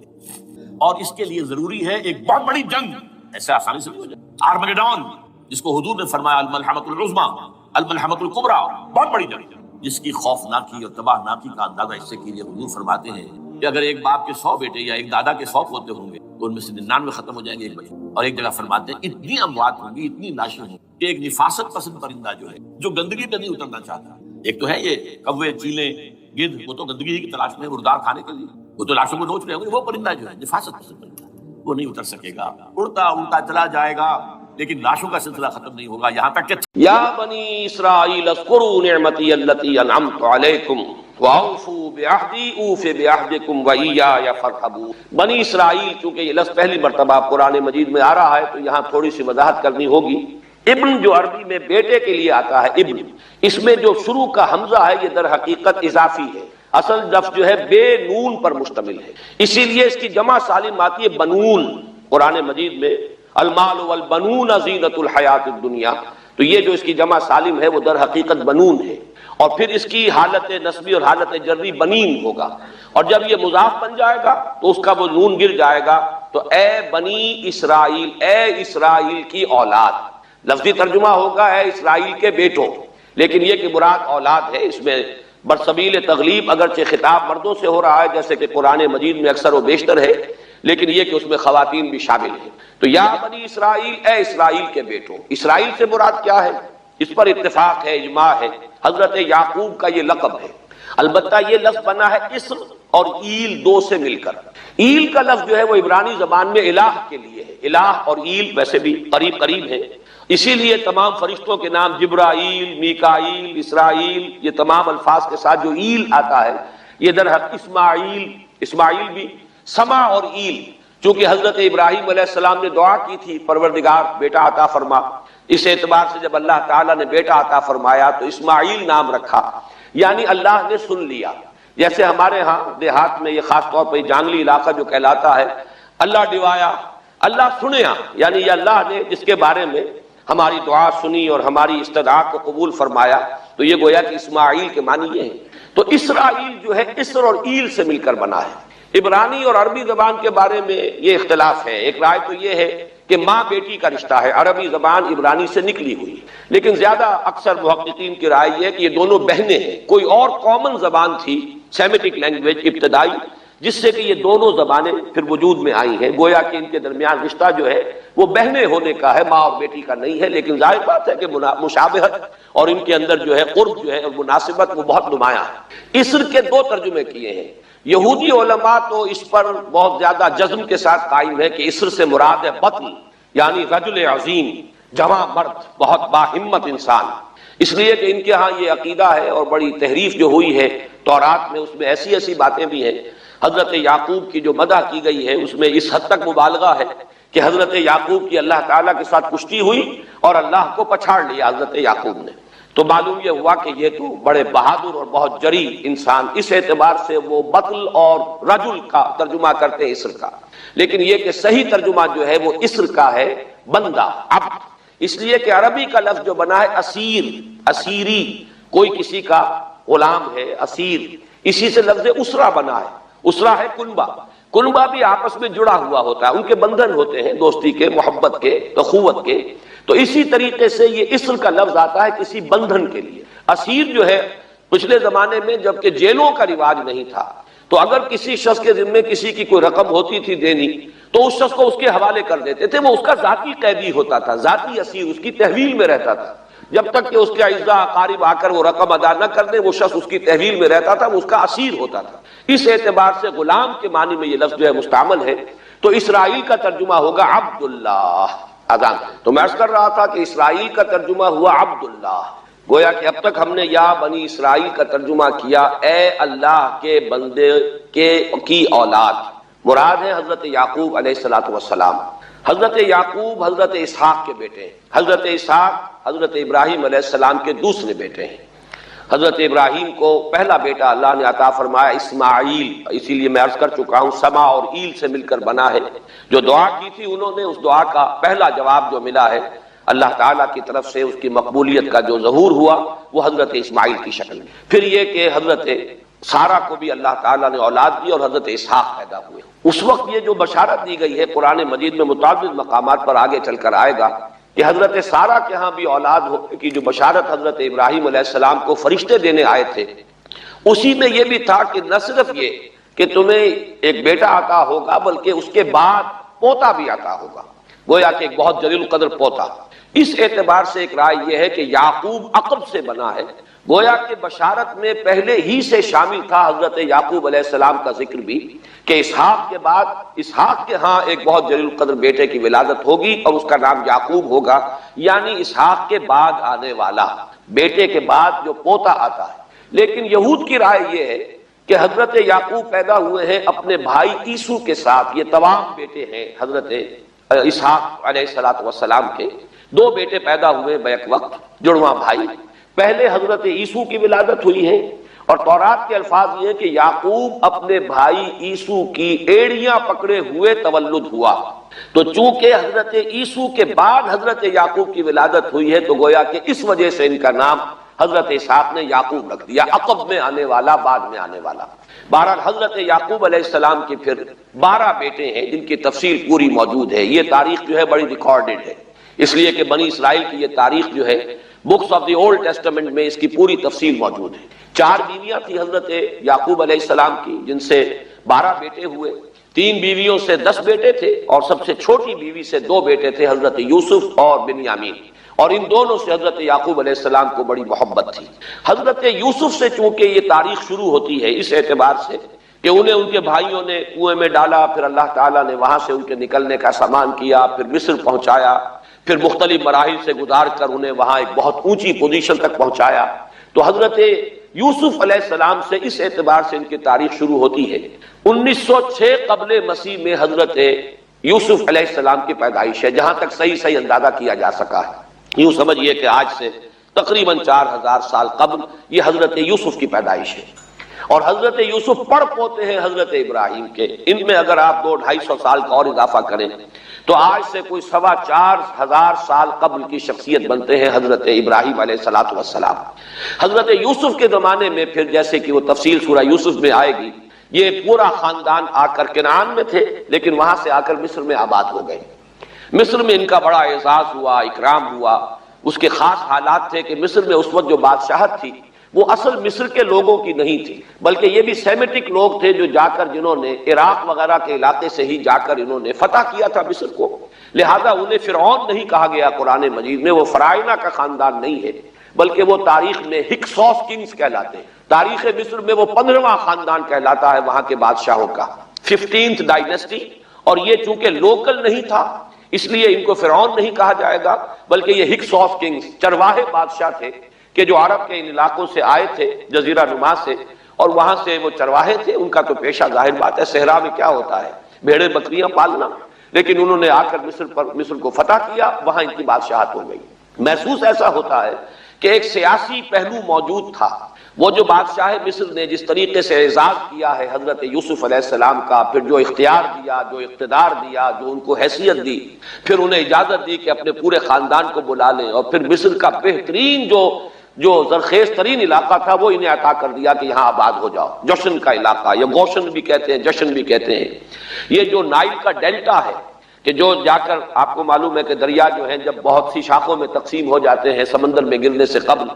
Speaker 1: اور اس کے لیے ضروری ہے ایک بہت بڑی جنگ، ایسے آسانی سے نہیں ہو جائے۔ آرمگیڈون، جس کو حضور نے فرمایا الملحمۃ العظمیٰ، الملحمۃ الکبریٰ، بہت بڑی جنگ، جس کی خوفناکی اور تباہناکی کا اندازہ اس سے کیجیے۔ حضور فرماتے ہیں کہ اگر ایک باپ کے 100 بیٹے یا ایک دادا کے 100 پوتے ہوں گے تو ان میں سے 99 ختم ہو جائیں گے ایک بچے۔ اور ایک جگہ فرماتے ہیں اتنی اموات ہوں گی، اتنی لاشیں ہوں گی کہ ایک نفاست پسند پرندہ جو ہے، جو گندگی پہ نہیں اترنا چاہتا، ایک تو ہے یہ کوے، چیلیں، گدھ، وہ تو گندگی ہی کی تلاش میں مردار کھانے کے لیے، وہ تو لاشوں کو نوچ رہے ہوں گے، وہ پرندہ جو ہے نفاست پسند پرندہ، وہ نہیں اتر سکے گا، اڑتا چلا جائے گا، لیکن لاشوں کا سلسلہ ختم نہیں ہوگا، یہاں تک کہ
Speaker 2: یا بنی اسرائیل اذکروا نعمتی التی انعمت علیکم واوفوا بعہدی اوف بعہدکم وایای فارہبون۔ بنی اسرائیل، چونکہ یہ لفظ پہلی مرتبہ قرآن مجید میں آ رہا ہے تو یہاں تھوڑی سی وضاحت کرنی ہوگی۔ ابن جو عربی میں بیٹے کے لیے آتا ہے ابن، اس میں جو شروع کا حمزہ ہے یہ در حقیقت اضافی ہے، اصل لفظ جو ہے بے نون پر مشتمل ہے، اسی لیے اس کی جمع سالم آتی ہے بنون۔ قرآن مجید میں المال والبنون زینت الحیات الدنیا، تو یہ جو اس کی جمع سالم ہے وہ در حقیقت بنون ہے، اور پھر اس کی حالت نسبی اور حالت جری بنین ہوگا، اور جب یہ مضاف بن جائے گا تو اس کا وہ نون گر جائے گا، تو اے بنی اسرائیل، اے اسرائیل کی اولاد، لفظی ترجمہ ہوگا اے اسرائیل کے بیٹوں، لیکن یہ کہ مراد اولاد ہے، اس میں برسبیل تغلیب اگرچہ خطاب مردوں سے ہو رہا ہے جیسے کہ قرآن مجید میں اکثر و بیشتر ہے، لیکن یہ کہ اس میں خواتین بھی شامل ہیں۔ تو یا بنی اسرائیل، اے اسرائیل کے بیٹوں، اسرائیل سے مراد کیا ہے؟ اس پر اتفاق ہے، اجماع ہے، حضرت یعقوب کا یہ لقب ہے۔ البتہ یہ لفظ بنا ہے اسر اور ایل دو سے مل کر۔ ایل کا لفظ جو ہے وہ عبرانی زبان میں الہ کے لیے ہے، الہ اور ایل ویسے بھی قریب قریب ہیں، اسی لیے تمام فرشتوں کے نام جبرائیل، میکائیل، اسرائیل، یہ تمام الفاظ کے ساتھ جو ایل آتا ہے یہ درحقیقت اسماعیل بھی، سما اور ایل، چونکہ حضرت ابراہیم علیہ السلام نے دعا کی تھی پروردگار بیٹا عطا فرما، اس اعتبار سے جب اللہ تعالیٰ نے بیٹا عطا فرمایا تو اسماعیل نام رکھا، یعنی اللہ نے سن لیا۔ جیسے ہمارے ہاں دیہات میں یہ خاص طور پر جانگلی علاقہ جو کہلاتا ہے، اللہ ڈوایا، اللہ سنیا، یعنی یہ اللہ نے جس کے بارے میں ہماری دعا سنی اور ہماری استدعا کو قبول فرمایا، تو یہ گویا کہ اسماعیل کے معنی یہ ہے۔ تو اسرائیل جو ہے اسر اور ایل سے مل کر بنا ہے۔ عبرانی اور عربی زبان کے بارے میں یہ اختلاف ہے، ایک رائے تو یہ ہے کہ ماں بیٹی کا رشتہ ہے، عربی زبان عبرانی سے نکلی ہوئی، لیکن زیادہ اکثر محققین کی رائے یہ ہے کہ یہ دونوں بہنیں ہیں، کوئی اور کامن زبان تھی سیمیٹک لینگویج ابتدائی جس سے کہ یہ دونوں زبانیں پھر وجود میں آئی ہیں، گویا کہ ان کے درمیان رشتہ جو ہے وہ بہنیں ہونے کا ہے، ماں اور بیٹی کا نہیں ہے، لیکن ظاہر بات ہے کہ مشابہت اور ان کے اندر جو ہے قرب جو ہے اور مناسبت وہ بہت نمایاں ہے۔ اسر کے دو ترجمے کیے ہیں، یہودی علماء تو اس پر بہت زیادہ جزم کے ساتھ قائم ہے کہ اسر سے مراد ہے بطل، یعنی رجل عظیم، جواں مرد، بہت باہمت انسان، اس لیے کہ ان کے ہاں یہ عقیدہ ہے اور بڑی تحریف جو ہوئی ہے تورات میں، اس میں ایسی ایسی باتیں بھی ہیں۔ حضرت یعقوب کی جو مدح کی گئی ہے اس میں اس حد تک مبالغہ ہے کہ حضرت یعقوب کی اللہ تعالیٰ کے ساتھ کشتی ہوئی اور اللہ کو پچھاڑ لیا حضرت یعقوب نے، تو معلوم یہ ہوا کہ یہ تو بڑے بہادر اور بہت جری انسان، اس اعتبار سے وہ بطل اور رجل کا ترجمہ کرتے ہیں اسر کا، لیکن یہ کہ صحیح ترجمہ جو ہے وہ اسر کا ہے بندہ، عبد، اس لیے کہ عربی کا لفظ جو بنا ہے اسیر، اسیری، کوئی کسی کا غلام ہے اسیر، اسی سے لفظ اسرہ بنا ہے، اسرہ ہے کنبہ، کنبہ بھی آپس میں جڑا ہوا ہوتا ہے، ان کے بندھن ہوتے ہیں دوستی کے، محبت کے، اخوت کے، تو اسی طریقے سے یہ اسر کا لفظ آتا ہے کسی بندھن کے لیے۔ اسیر جو ہے پچھلے زمانے میں جبکہ جیلوں کا رواج نہیں تھا تو اگر کسی شخص کے ذمے کسی کی کوئی رقم ہوتی تھی دینی تو اس شخص کو اس کے حوالے کر دیتے تھے، وہ اس کا ذاتی قیدی ہوتا تھا، ذاتی اسیر، اس کی تحویل میں رہتا تھا، جب تک کہ اس کے اعزاء اقارب آ کر وہ رقم ادا نہ کر دیں وہ شخص اس کی تحویل میں رہتا تھا، وہ اس کا اسیر ہوتا تھا۔ اس اعتبار سے غلام کے معنی میں یہ لفظ جو ہے مستعمل ہے، تو اسرائیل کا ترجمہ ہوگا عبداللہ۔ اذان تو میں عرض کر رہا تھا کہ اسرائیل کا ترجمہ ہوا عبداللہ، گویا کہ اب تک ہم نے یا بنی اسرائیل کا ترجمہ کیا اے اللہ کے بندے کی اولاد، مراد ہے حضرت یعقوب علیہ الصلوۃ والسلام۔ حضرت یعقوب حضرت اسحاق کے بیٹے ہیں، حضرت اسحاق حضرت ابراہیم علیہ السلام کے دوسرے بیٹے ہیں۔ حضرت ابراہیم کو پہلا بیٹا اللہ نے عطا فرمایا اسماعیل، اسی لیے میں عرض کر چکا ہوں سما اور ایل سے مل کر بنا ہے، جو دعا کی تھی انہوں نے، اس دعا کا پہلا جواب جو ملا ہے اللہ تعالیٰ کی طرف سے، اس کی مقبولیت کا جو ظہور ہوا وہ حضرت اسماعیل کی شکل میں۔ پھر یہ کہ حضرت سارہ کو بھی اللہ تعالیٰ نے اولاد دی اور حضرت اسحاق پیدا ہوئے۔ اس وقت یہ جو بشارت دی گئی ہے قرآن مجید میں متعدد مقامات پر آگے چل کر آئے گا کہ حضرت سارہ کے ہاں بھی اولاد ہونے کی جو بشارت حضرت ابراہیم علیہ السلام کو فرشتے دینے آئے تھے، اسی میں یہ بھی تھا کہ نہ صرف یہ کہ تمہیں ایک بیٹا عطا ہوگا بلکہ اس کے بعد پوتا بھی عطا ہوگا، گویا کہ ایک بہت جلیل القدر پوتا۔ اس اعتبار سے ایک رائے یہ ہے کہ یعقوب عقب سے بنا ہے، گویا کہ بشارت میں پہلے ہی سے شامل تھا حضرت یعقوب علیہ السلام کا ذکر بھی کہ اسحاق کے بعد اسحاق کے ہاں ایک بہت جلیل القدر بیٹے کی ولادت ہوگی اور اس کا نام یعقوب ہوگا، یعنی اسحاق کے بعد آنے والا، بیٹے کے بعد جو پوتا آتا ہے۔ لیکن یہود کی رائے یہ ہے کہ حضرت یعقوب پیدا ہوئے ہیں اپنے بھائی عیسو کے ساتھ، یہ تمام بیٹے ہیں حضرت اسحاق علیہ السلام کے، دو بیٹے پیدا ہوئے بیک وقت، جڑواں بھائی۔ پہلے حضرت عیسو کی ولادت ہوئی ہے اور تورات کے الفاظ یہ کہ یعقوب اپنے بھائی عیسو کی ایڑیاں پکڑے ہوئے تولد ہوا، تو چونکہ حضرت عیسو کے بعد حضرت یعقوب کی ولادت ہوئی ہے تو گویا کہ اس وجہ سے ان کا نام حضرت اسحاق نے یعقوب رکھ دیا، عقب میں آنے والا، بعد میں آنے والا۔ بہرحال حضرت یعقوب علیہ السلام کے پھر 12 بیٹے ہیں جن کی تفصیل پوری موجود ہے، یہ تاریخ جو ہے بڑی ریکارڈڈ ہے، اس لیے کہ بنی اسرائیل کی یہ تاریخ جو ہے books of the old testament میں اس کی پوری تفصیل موجود ہے۔ 4 بیویاں تھی حضرت یعقوب علیہ السلام کی، جن سے 12 بیٹے ہوئے، 3 بیویوں سے 10 بیٹے تھے، اور سب سے چھوٹی بیوی سے 2 بیٹے تھے، حضرت یوسف اور بنیامین، اور ان دونوں سے حضرت یعقوب علیہ السلام کو بڑی محبت تھی۔ حضرت یوسف سے چونکہ یہ تاریخ شروع ہوتی ہے اس اعتبار سے کہ انہیں ان کے بھائیوں نے کنویں میں ڈالا، پھر اللہ تعالیٰ نے وہاں سے ان کے نکلنے کا سامان کیا، پھر مصر پہنچایا، پھر مختلف مراحل سے گزار کر انہیں وہاں ایک بہت اونچی پوزیشن تک پہنچایا۔ تو حضرت یوسف علیہ السلام سے اس اعتبار سے ان کی تاریخ شروع ہوتی ہے۔ 1906 قبل مسیح میں حضرت یوسف علیہ السلام کی پیدائش ہے، جہاں تک صحیح اندازہ کیا جا سکا ہے۔ یوں سمجھیے کہ آج سے تقریباً 4000 سال قبل یہ حضرت یوسف کی پیدائش ہے، اور حضرت یوسف پڑ پوتے ہیں حضرت ابراہیم کے۔ ان میں اگر آپ 200-250 سال کا اور اضافہ کریں تو آج سے کوئی 4,2500 سال قبل کی شخصیت بنتے ہیں حضرت ابراہیم علیہ السلام۔ حضرت یوسف کے زمانے میں پھر جیسے کہ وہ تفصیل سورہ یوسف میں آئے گی، یہ پورا خاندان آ کر کنعان میں تھے، لیکن وہاں سے آ کر مصر میں آباد ہو گئے۔ مصر میں ان کا بڑا اعزاز ہوا، اکرام ہوا۔ اس کے خاص حالات تھے کہ مصر میں اس وقت جو بادشاہت تھی وہ اصل مصر کے لوگوں کی نہیں تھی، بلکہ یہ بھی سیمیٹک لوگ تھے جو جا کر جنہوں نے عراق وغیرہ کے علاقے سے ہی جا کر انہوں نے فتح کیا تھا مصر کو، لہذا انہیں فرعون نہیں کہا گیا قرآن مجید میں، وہ فرعونہ کا خاندان نہیں ہے، بلکہ وہ تاریخ میں ہکسوس کنگز کہلاتے ہیں۔ تاریخ مصر میں وہ 15واں خاندان کہلاتا ہے وہاں کے بادشاہوں کا، 15th ڈائنیسٹی، اور یہ چونکہ لوکل نہیں تھا اس لیے ان کو فرعون نہیں کہا جائے گا، بلکہ یہ ہکسوس کنگز چرواہے بادشاہ تھے کہ جو عرب کے ان علاقوں سے آئے تھے جزیرہ نما سے، اور وہاں سے وہ چرواہے تھے۔ ان کا تو پیشہ ظاہر بات ہے صحرا میں کیا ہوتا ہے، بھیڑیں بکریاں پالنا، لیکن انہوں نے آ کر مصر کو فتح کیا، وہاں ان کی بادشاہت ہو گئی۔ محسوس ایسا ہوتا ہے کہ ایک سیاسی پہلو موجود تھا۔ وہ جو بادشاہ مصر نے جس طریقے سے اعزاز کیا ہے حضرت یوسف علیہ السلام کا، پھر جو اختیار دیا، جو اقتدار دیا، جو ان کو حیثیت دی، پھر انہیں اجازت دی کہ اپنے پورے خاندان کو بلا لیں، اور پھر مصر کا بہترین جو زرخیز ترین علاقہ تھا وہ انہیں عطا کر دیا کہ یہاں آباد ہو جاؤ۔ جوشن کا علاقہ، یا گوشن بھی کہتے ہیں، جشن بھی کہتے ہیں، یہ جو نائل کا ڈیلٹا ہے کہ جو جا کر آپ کو معلوم ہے کہ دریا جو ہیں جب بہت سی شاخوں میں تقسیم ہو جاتے ہیں سمندر میں گرنے سے قبل،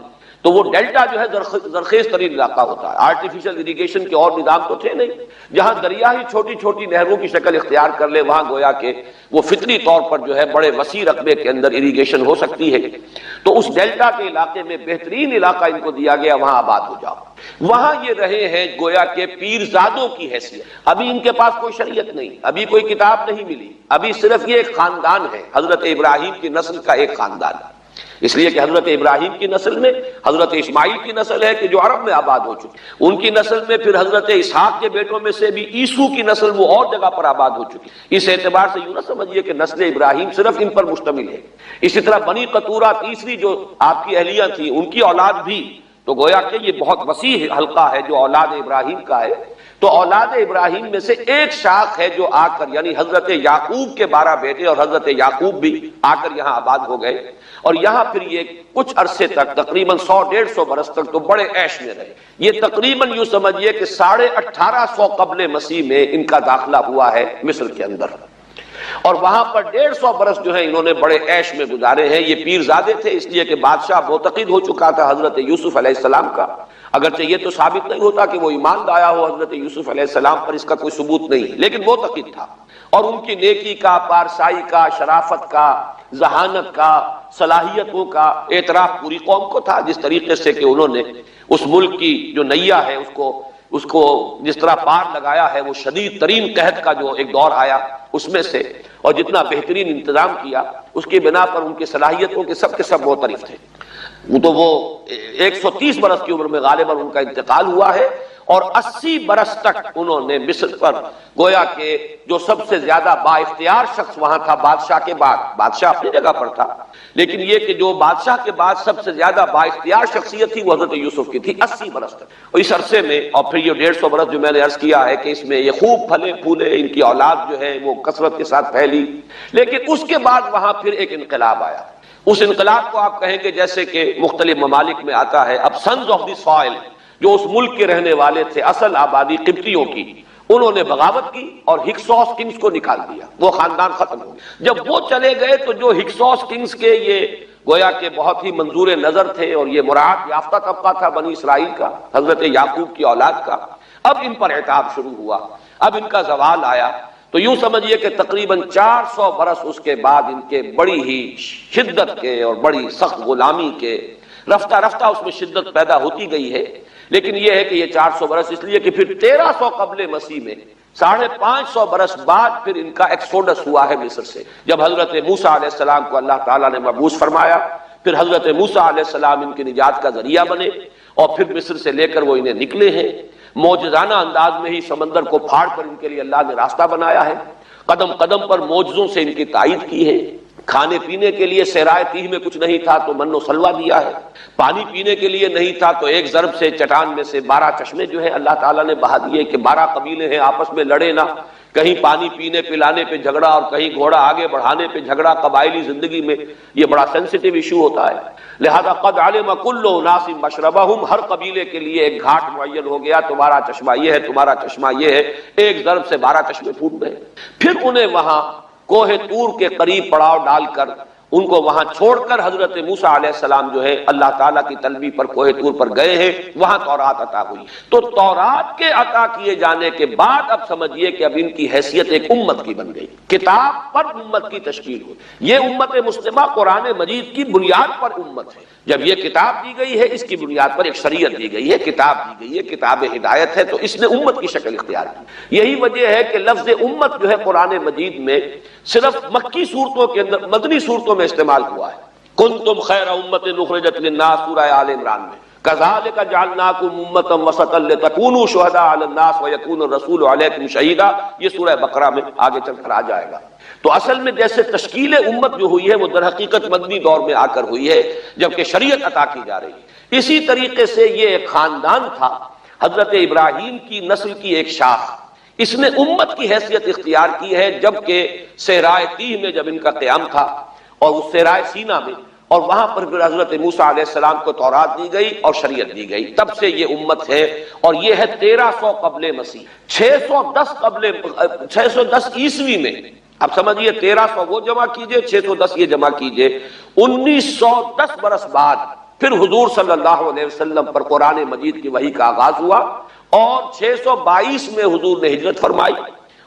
Speaker 2: تو وہ ڈیلٹا جو ہے زرخیز ترین علاقہ ہوتا ہے۔ آرٹیفیشل اریگیشن کے اور نظام تو تھے نہیں، جہاں دریا ہی چھوٹی چھوٹی نہروں کی شکل اختیار کر لے وہاں گویا کہ وہ فطری طور پر جو ہے بڑے وسیع رقبے کے اندر اریگیشن ہو سکتی ہے۔ تو اس ڈیلٹا کے علاقے میں بہترین علاقہ ان کو دیا گیا، وہاں آباد ہو جاؤ۔ وہاں یہ رہے ہیں گویا کہ پیرزادوں کی حیثیت۔ ابھی ان کے پاس کوئی شریعت نہیں، ابھی کوئی کتاب نہیں ملی، ابھی صرف یہ ایک خاندان ہے، حضرت ابراہیم کی نسل کا ایک خاندان ہے، اس لیے کہ حضرت ابراہیم کی نسل میں حضرت اسماعیل کی نسل ہے کہ جو عرب میں آباد ہو چکی، ان کی نسل میں پھر حضرت اسحاق کے بیٹوں میں سے بھی عیسو کی نسل وہ اور جگہ پر آباد ہو چکی۔ اس اعتبار سے یوں نہ سمجھیے کہ نسل ابراہیم صرف ان پر مشتمل ہے۔ اسی طرح بنی قطورہ تیسری جو آپ کی اہلیہ تھی، ان کی اولاد بھی، تو گویا کہ یہ بہت وسیع حلقہ ہے جو اولاد ابراہیم کا ہے۔ تو اولاد ابراہیم میں سے ایک شاخ ہے جو آ کر، یعنی حضرت یعقوب کے 12 بیٹے اور حضرت یعقوب بھی آ کر یہاں آباد ہو گئے، اور یہاں پھر یہ کچھ عرصے تک تقریباً 100-150 برس تک تو بڑے عیش میں رہے۔ یہ تقریباً یوں سمجھیے کہ 1850 قبل مسیح میں ان کا داخلہ ہوا ہے مصر کے اندر، اور وہاں پر 150 برس جو ہیں انہوں نے بڑے عیش میں گزارے ہیں۔ یہ پیرزادے تھے اس لیے کہ بادشاہ معتقد ہو چکا تھا حضرت یوسف علیہ السلام کا، اگرچہ یہ تو ثابت نہیں ہوتا کہ وہ ایمان لایا ہو حضرت یوسف علیہ السلام پر، اس کا کوئی ثبوت نہیں ہے، لیکن معتقد تھا، اور ان کی نیکی کا، پارسائی کا، شرافت کا، ذہانت کا، صلاحیتوں کا اعتراف پوری قوم کو تھا، جس طریقے سے کہ انہوں نے اس ملک کی جو نیا ہے اس کو جس طرح پار لگایا ہے، وہ شدید ترین قحط کا جو ایک دور آیا اس میں سے، اور جتنا بہترین انتظام کیا اس کی بنا پر ان کی صلاحیتوں کے سب معترف تھے۔ تو وہ 130 برس کی عمر میں غالباً ان کا انتقال ہوا ہے، اور 80 برس تک انہوں نے مصر پر گویا کہ جو سب سے زیادہ با اختیار شخص وہاں تھا بادشاہ کے بعد، بادشاہ اپنی جگہ پر تھا، لیکن یہ کہ جو بادشاہ کے بعد سب سے زیادہ با اختیار شخصیت تھی وہ حضرت یوسف کی تھی 80 برس تک۔ اور اس عرصے میں، اور پھر یہ 150 برس جو میں نے عرض کیا ہے کہ اس میں یہ خوب پھلے پھولے، ان کی اولاد جو ہے وہ کثرت کے ساتھ پھیلی، لیکن اس کے بعد وہاں پھر ایک انقلاب آیا۔ اس انقلاب کو آپ کہیں گے جیسے کہ مختلف ممالک میں آتا ہے، اب سنز آف دی سوائل جو اس ملک کے رہنے والے تھے، اصل آبادی قبطیوں کی، انہوں نے بغاوت کی اور ہکسوس کنگز کو نکال دیا، وہ خاندان ختم ہو گیا۔ جب وہ چلے گئے تو جو ہکسوس کنگز کے یہ گویا کہ بہت ہی منظور نظر تھے اور یہ مراعات یافتہ طبقہ تھا بنی اسرائیل کا، حضرت یعقوب کی اولاد کا۔ اب ان پر عتاب شروع ہوا، اب ان کا زوال آیا، تو یوں سمجھیے کہ تقریباً 400 برس اس کے بعد ان کے بڑی ہی شدت کے اور بڑی سخت غلامی کے، رفتہ رفتہ اس میں شدت پیدا ہوتی گئی ہے۔ لیکن یہ ہے کہ یہ 400 برس اس لیے کہ پھر 1300 قبل مسیح میں 550 برس بعد پھر ان کا ایکسوڈس ہوا ہے مصر سے، جب حضرت موسیٰ علیہ السلام کو اللہ تعالیٰ نے مبعوث فرمایا، پھر حضرت موسیٰ علیہ السلام ان کی نجات کا ذریعہ بنے، اور پھر مصر سے لے کر وہ انہیں نکلے ہیں۔ معجزانہ انداز میں ہی سمندر کو پھاڑ کر ان کے لیے اللہ نے راستہ بنایا ہے، قدم قدم پر معجزوں سے ان کی تائید کی ہے۔ کھانے پینے کے لیے صحرائے تیہ میں کچھ نہیں تھا تو من و سلوہ دیا ہے، پانی پینے کے لیے نہیں تھا تو ایک ضرب سے چٹان میں سے 12 چشمے جو ہے اللہ تعالیٰ نے بہا دیے کہ 12 قبیلے ہیں آپس میں لڑے نہ، کہیں پانی پینے پلانے پہ جھگڑا اور کہیں گھوڑا آگے بڑھانے پہ جھگڑا۔ قبائلی زندگی میں یہ بڑا سینسیٹیو ایشو ہوتا ہے، لہذا قد علم کل اناس مشربہم، ہر قبیلے کے لیے ایک گھاٹ معین ہو گیا، تمہارا چشمہ یہ ہے، تمہارا چشمہ یہ ہے، ایک ضرب سے 12 چشمے پھوٹ گئے۔ پھر انہیں وہاں کوہ طور کے قریب پڑاؤ ڈال کر ان کو وہاں چھوڑ کر حضرت موسیٰ علیہ السلام جو ہے اللہ تعالیٰ کی طلبی پر کوہ طور پر گئے ہیں، وہاں تورات عطا ہوئی۔ تو تورات کے عطا کیے جانے کے بعد اب سمجھیے کہ اب ان کی حیثیت ایک امت کی بن گئی، کتاب پر امت کی تشکیل ہوئی۔ یہ امت مسلمہ قرآن مجید کی بنیاد پر امت ہے۔ جب یہ کتاب دی گئی ہے اس کی بنیاد پر ایک شریعت دی گئی ہے، کتاب دی گئی ہے، کتاب ہدایت ہے، تو اس نے امت کی شکل اختیار کی۔ یہی وجہ ہے کہ لفظ امت جو ہے قرآن مجید میں صرف مکی صورتوں کے اندر، مدنی صورتوں میں استعمال ہوا ہے۔ کنتم خیر امت اخرجت للناس سورہ آل عمران میں، کذالک جعلناکم امۃ وسطا لتکونوا شہداء علی الناس ویکون الرسول علیکم شہیدا، یہ سورہ بقرہ میں آگے چل کر آ جائے گا۔ تو اصل میں جیسے تشکیل امت جو ہوئی ہے وہ در حقیقت مدنی دور میں آ کر ہوئی ہے جبکہ شریعت عطا کی جا رہی ہے۔ اسی طریقے سے یہ ایک خاندان تھا، حضرت ابراہیم کی نسل کی ایک شاخ، اس نے امت کی حیثیت اختیار کی ہے جبکہ صحرائے تیہ میں جب ان کا قیام تھا اور اس صحرائے سینا میں، اور وہاں پر پھر حضرت موسیٰ علیہ السلام کو تورات دی گئی اور شریعت دی گئی، تب سے یہ امت ہے۔ اور یہ ہے 1300 قبل مسیح، 610 عیسوی میں، اب سمجھیے 1300 وہ جمع کیجئے، 610 یہ جمع کیجئے، 1910 برس بعد پھر حضور صلی اللہ علیہ وسلم پر قرآن مجید کی وحی کا آغاز ہوا، اور 622 میں حضور نے ہجرت فرمائی،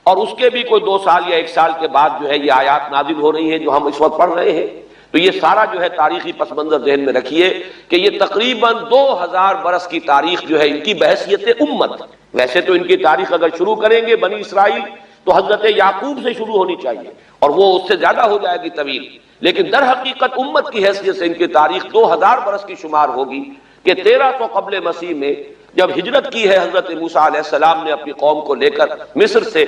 Speaker 2: اور اس کے بھی کوئی 2 سال یا 1 سال کے بعد جو ہے یہ آیات نازل ہو رہی ہیں جو ہم اس وقت پڑھ رہے ہیں۔ تو یہ سارا جو ہے تاریخی پس منظر ذہن میں رکھیے کہ یہ تقریباً 2000 برس کی تاریخ جو ہے ان کی بحیثیت امت۔ ویسے تو ان کی تاریخ اگر شروع کریں گے بنی اسرائیل تو حضرت یعقوب سے شروع ہونی چاہیے اور وہ اس سے زیادہ ہو جائے گی طویل، لیکن در حقیقت امت کی حیثیت سے ان کی تاریخ 2000 برس کی شمار ہوگی کہ 1300 قبل مسیح میں جب ہجرت کی ہے حضرت موسیٰ علیہ السلام نے اپنی قوم کو لے کر مصر سے،